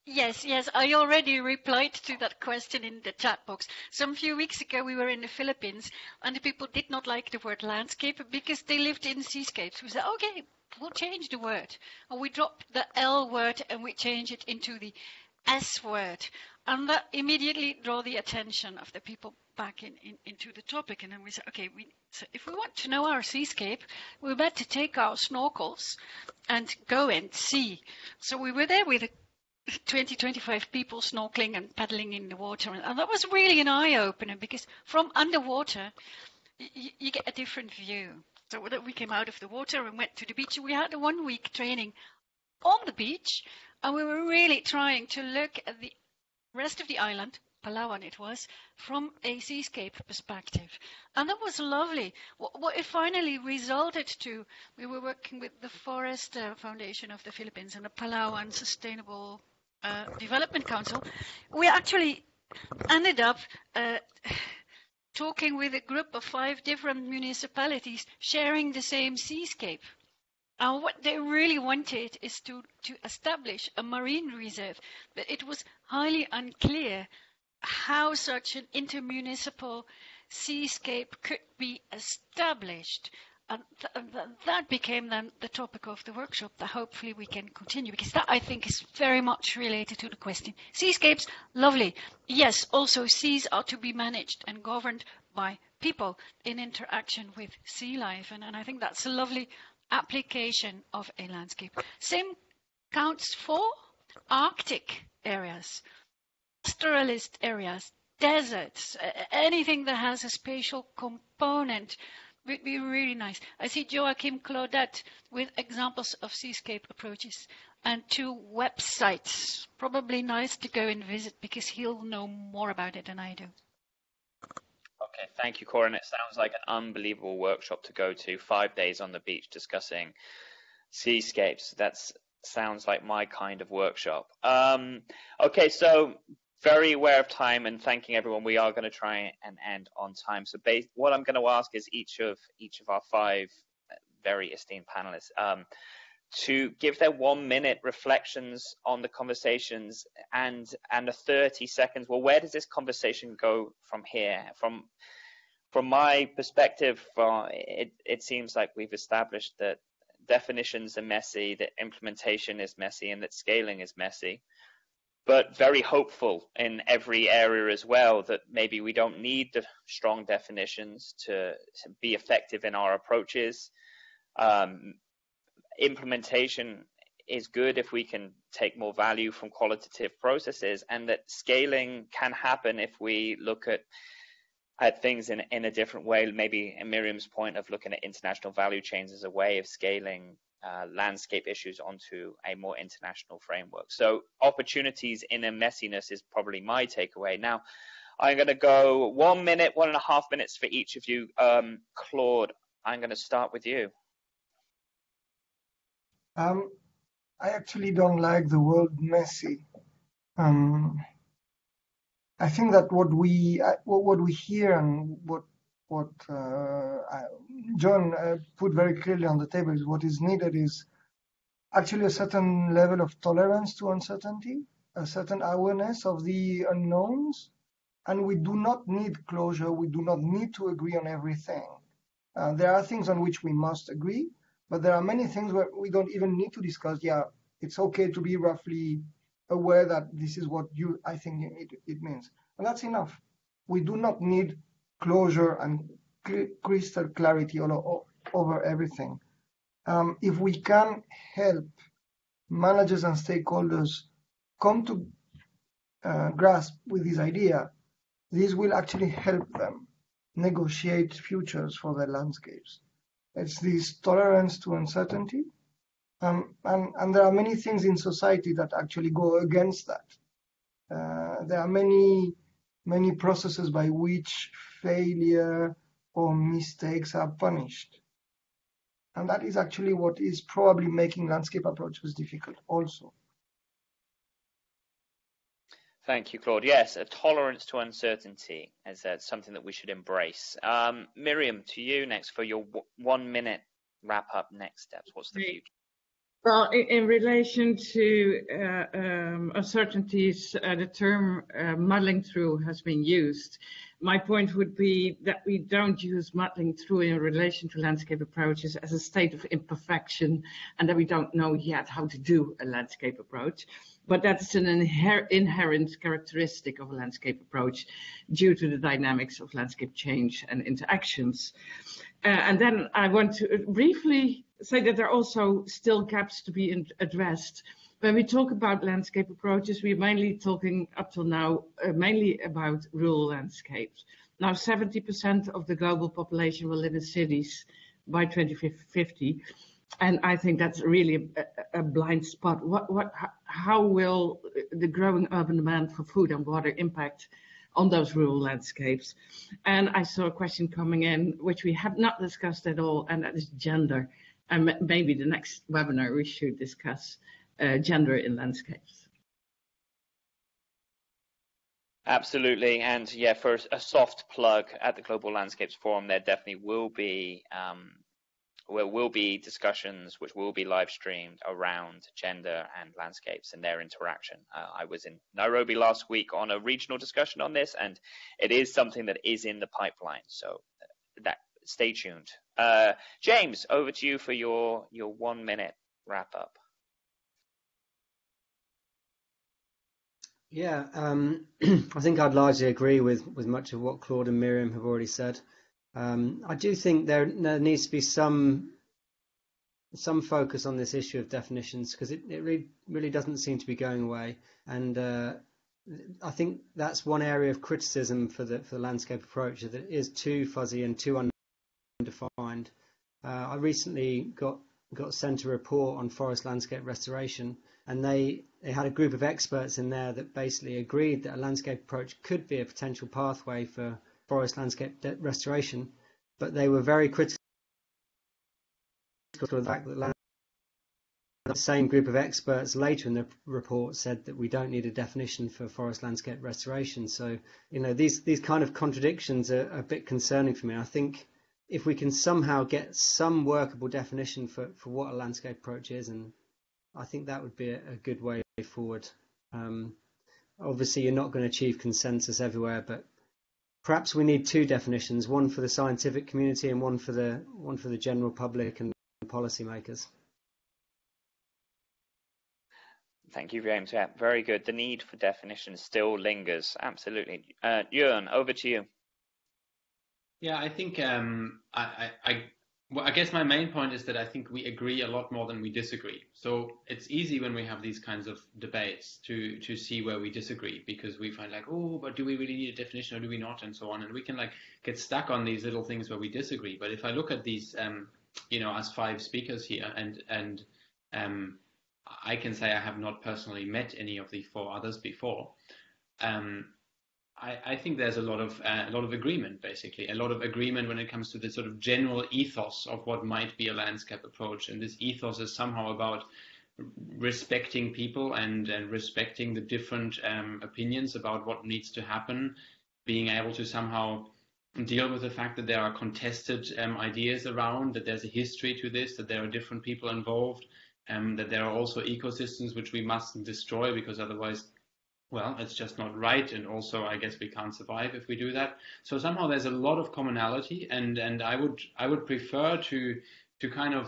Yes, I already replied to that question in the chat box. Some few weeks ago we were in the Philippines and the people did not like the word landscape because they lived in seascapes. We said, okay, we'll change the word. And we dropped the L word and we change it into the S word. And that immediately draw the attention of the people back into the topic. And then we said, okay, so if we want to know our seascape, we better take our snorkels and go and see. So we were there with 20-25 people snorkeling and paddling in the water. And that was really an eye-opener because from underwater, you get a different view. So we came out of the water and went to the beach. We had a 1-week training on the beach, and we were really trying to look at the rest of the island, Palawan it was, from a seascape perspective. And that was lovely. What it finally resulted to, we were working with the Forest Foundation of the Philippines and the Palawan Sustainable Development Council. We actually ended up talking with a group of 5 different municipalities sharing the same seascape. And what they really wanted is to establish a marine reserve, but it was highly unclear how such an intermunicipal seascape could be established. And that became then the topic of the workshop that hopefully we can continue, because that I think is very much related to the question. Seascapes, lovely. Yes, also seas are to be managed and governed by people in interaction with sea life. And I think that's a lovely application of a landscape. Same counts for Arctic areas, pastoralist areas, deserts, anything that has a spatial component would be really nice. I see Joachim Claudette with examples of seascape approaches and 2 websites. Probably nice to go and visit because he'll know more about it than I do. Okay, thank you, Cora. And it sounds like an unbelievable workshop to go to. 5 days on the beach discussing seascapes. That sounds like my kind of workshop. Okay, so very aware of time and thanking everyone. We are going to try and end on time. So what I'm going to ask is each of our 5 very esteemed panelists to give their 1-minute reflections on the conversations and a 30 seconds. Well, where does this conversation go from here? From my perspective, it seems like we've established that definitions are messy, that implementation is messy, and that scaling is messy, but very hopeful in every area as well, that maybe we don't need the strong definitions to be effective in our approaches. Implementation is good if we can take more value from qualitative processes, and that scaling can happen if we look at things in a different way. Maybe in Myriam's point of looking at international value chains as a way of scaling landscape issues onto a more international framework. So opportunities in a messiness is probably my takeaway. Now, I'm going to go 1 minute, 1.5 minutes for each of you. Claude, I'm going to start with you. I actually don't like the word messy. I think that what we hear and what John put very clearly on the table is what is needed is actually a certain level of tolerance to uncertainty, a certain awareness of the unknowns, and we do not need closure. We do not need to agree on everything. There are things on which we must agree, but there are many things where we don't even need to discuss. Yeah, it's okay to be roughly aware that this is what I think it means. And that's enough. We do not need closure and crystal clarity over everything. If we can help managers and stakeholders come to grasp with this idea, this will actually help them negotiate futures for their landscapes. It's this tolerance to uncertainty. And there are many things in society that actually go against that. There are many processes by which failure or mistakes are punished. And that is actually what is probably making landscape approaches difficult also. Thank you, Claude. Yes, a tolerance to uncertainty is something that we should embrace. Myriam, to you next for your 1 minute wrap up. Next steps. What's the future? Well, in relation to uncertainties, the term muddling through has been used. My point would be that we don't use muddling through in relation to landscape approaches as a state of imperfection, and that we don't know yet how to do a landscape approach. But that's an inherent characteristic of a landscape approach due to the dynamics of landscape change and interactions. And then I want to briefly say that there are also still gaps to be addressed. When we talk about landscape approaches, we're mainly talking up till now mainly about rural landscapes. Now 70% of the global population will live in cities by 2050. And I think that's really a blind spot. How will the growing urban demand for food and water impact on those rural landscapes? And I saw a question coming in, which we have not discussed at all, and that is gender. And maybe the next webinar we should discuss gender in landscapes. Absolutely, and yeah, for a soft plug at the Global Landscapes Forum, there definitely will be discussions which will be live streamed around gender and landscapes and their interaction. I was in Nairobi last week on a regional discussion on this, and it is something that is in the pipeline. So stay tuned. James, over to you for your 1 minute wrap up. Yeah, I think I'd largely agree with much of what Claude and Myriam have already said. I do think there needs to be some focus on this issue of definitions, because it really doesn't seem to be going away. And I think that's one area of criticism for the landscape approach, that it is too fuzzy and too undefined. I recently got sent a report on forest landscape restoration, and they had a group of experts in there that basically agreed that a landscape approach could be a potential pathway for forest landscape restoration, but they were very critical of the fact that the same group of experts later in the report said that we don't need a definition for forest landscape restoration. So, these kind of contradictions are a bit concerning for me. I think if we can somehow get some workable definition for what a landscape approach is, and I think that would be a good way forward. Obviously, you're not going to achieve consensus everywhere, but perhaps we need two definitions: one for the scientific community and one for the general public and policymakers. Thank you, James. Yeah, very good. The need for definition still lingers. Absolutely. Jörn, over to you. Yeah, I think I guess my main point is that I think we agree a lot more than we disagree. So it's easy when we have these kinds of debates to see where we disagree, because we find but do we really need a definition or do we not, and so on. And we can get stuck on these little things where we disagree. But if I look at these, as 5 speakers here, and I can say I have not personally met any of the 4 others before. I think there's a lot of agreement, basically, a lot of agreement when it comes to the sort of general ethos of what might be a landscape approach. And this ethos is somehow about respecting people and respecting the different opinions about what needs to happen, being able to somehow deal with the fact that there are contested ideas around, that there's a history to this, that there are different people involved, that there are also ecosystems which we mustn't destroy, because otherwise, well, it's just not right. And also, I guess we can't survive if we do that. So somehow there's a lot of commonality, and I would prefer to kind of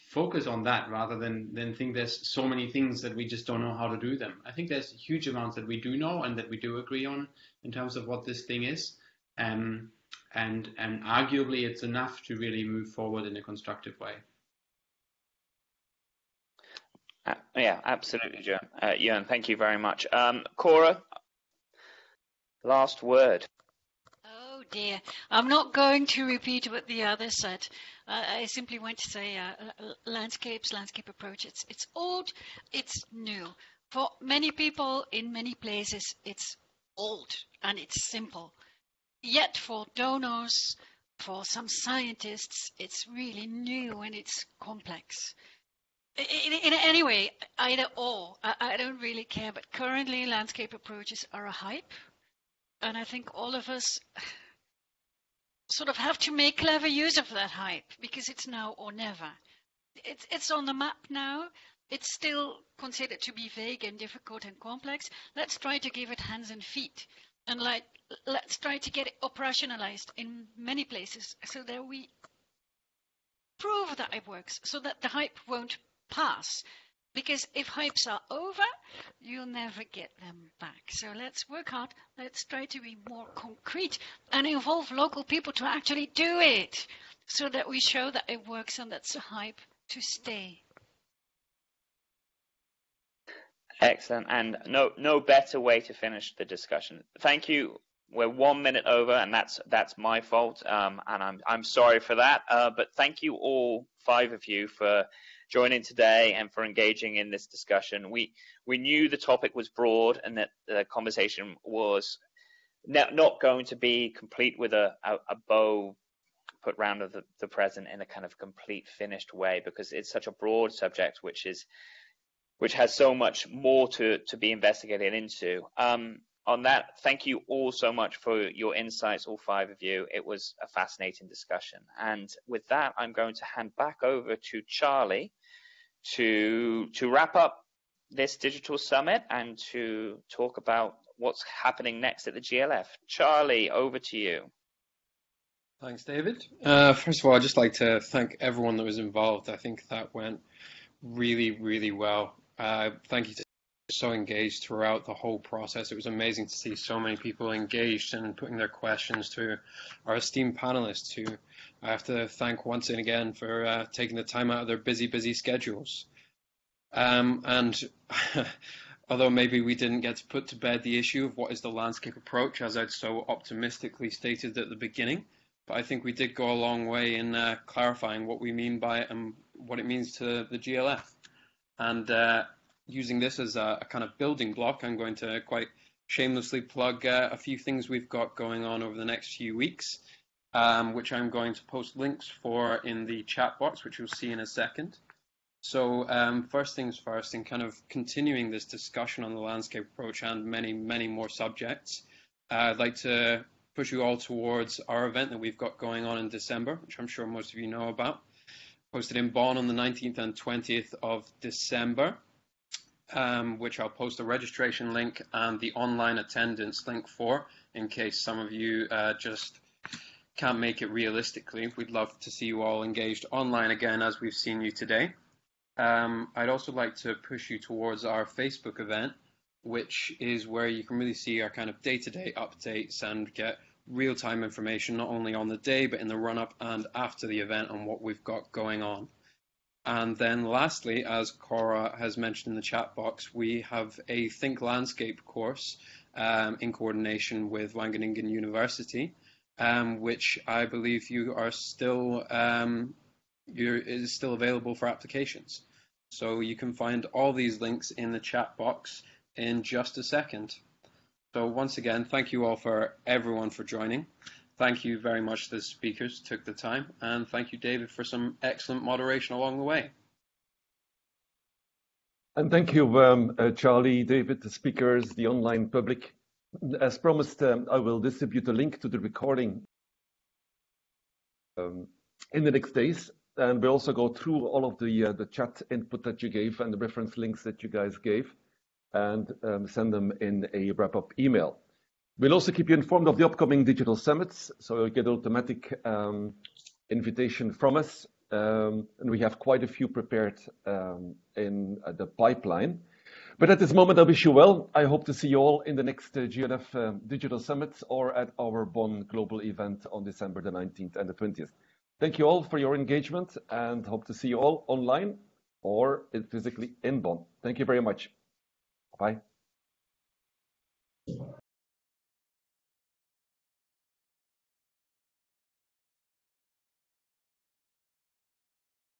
focus on that rather than think there's so many things that we just don't know how to do them. I think there's huge amounts that we do know and that we do agree on in terms of what this thing is. And arguably it's enough to really move forward in a constructive way. Yeah, absolutely, Jörn. Thank you very much. Cora, last word. Oh dear, I'm not going to repeat what the others said. I simply want to say landscape approach, it's old, it's new. For many people in many places, it's old and it's simple. Yet for donors, for some scientists, it's really new and it's complex. In any way, either or, I don't really care, but currently landscape approaches are a hype, and I think all of us sort of have to make clever use of that hype, because it's now or never. It's on the map now. It's still considered to be vague and difficult and complex. Let's try to give it hands and feet, and let's try to get it operationalized in many places so that we prove that it works, so that the hype won't pass. Because if hypes are over, you'll never get them back. So let's work hard. Let's try to be more concrete and involve local people to actually do it, so that we show that it works and that's a hype to stay. Excellent, and no better way to finish the discussion. Thank you. We're 1 minute over, and that's my fault, and I'm sorry for that. But thank you all 5 of you for joining today and for engaging in this discussion. We knew the topic was broad and that the conversation was not going to be complete with a bow put round of the present in a kind of complete finished way, because it's such a broad subject which has so much more to be investigated into. On that, thank you all so much for your insights, all 5 of you. It was a fascinating discussion. And with that, I'm going to hand back over to Charlie to wrap up this digital summit and to talk about what's happening next at the GLF. Charlie, over to you. Thanks, David. First of all, I'd just like to thank everyone that was involved. I think that went really, really well. Thank you to so engaged throughout the whole process. It was amazing to see so many people engaged and putting their questions to our esteemed panelists, who I have to thank once and again for taking the time out of their busy schedules. And although maybe we didn't get to put to bed the issue of what is the landscape approach, as I'd so optimistically stated at the beginning, but I think we did go a long way in clarifying what we mean by it and what it means to the GLF. And using this as a kind of building block, I'm going to quite shamelessly plug a few things we've got going on over the next few weeks, which I'm going to post links for in the chat box, which you'll see in a second. So first things first, in kind of continuing this discussion on the landscape approach and many, many more subjects, I'd like to push you all towards our event that we've got going on in December, which I'm sure most of you know about. Posted in Bonn on the 19th and 20th of December. Which I'll post a registration link and the online attendance link for, in case some of you just can't make it realistically. We'd love to see you all engaged online again, as we've seen you today. I'd also like to push you towards our Facebook event, which is where you can really see our kind of day-to-day updates and get real-time information, not only on the day, but in the run-up and after the event on what we've got going on. And then lastly, as Cora has mentioned in the chat box, we have a Think Landscape course in coordination with Wageningen University, which I believe you are still is still available for applications. So you can find all these links in the chat box in just a second. So once again, thank you all everyone for joining. Thank you very much to the speakers who took the time, and thank you, David, for some excellent moderation along the way. And thank you, Charlie, David, the speakers, the online public. As promised, I will distribute a link to the recording in the next days. and we'll also go through all of the chat input that you gave and the reference links that you guys gave, and send them in a wrap-up email. We'll also keep you informed of the upcoming digital summits, so you'll get automatic invitation from us, and we have quite a few prepared in the pipeline. But at this moment, I wish you well. I hope to see you all in the next GLF Digital Summit or at our Bonn Global event on December the 19th and the 20th. Thank you all for your engagement, and hope to see you all online or physically in Bonn. Thank you very much. Bye.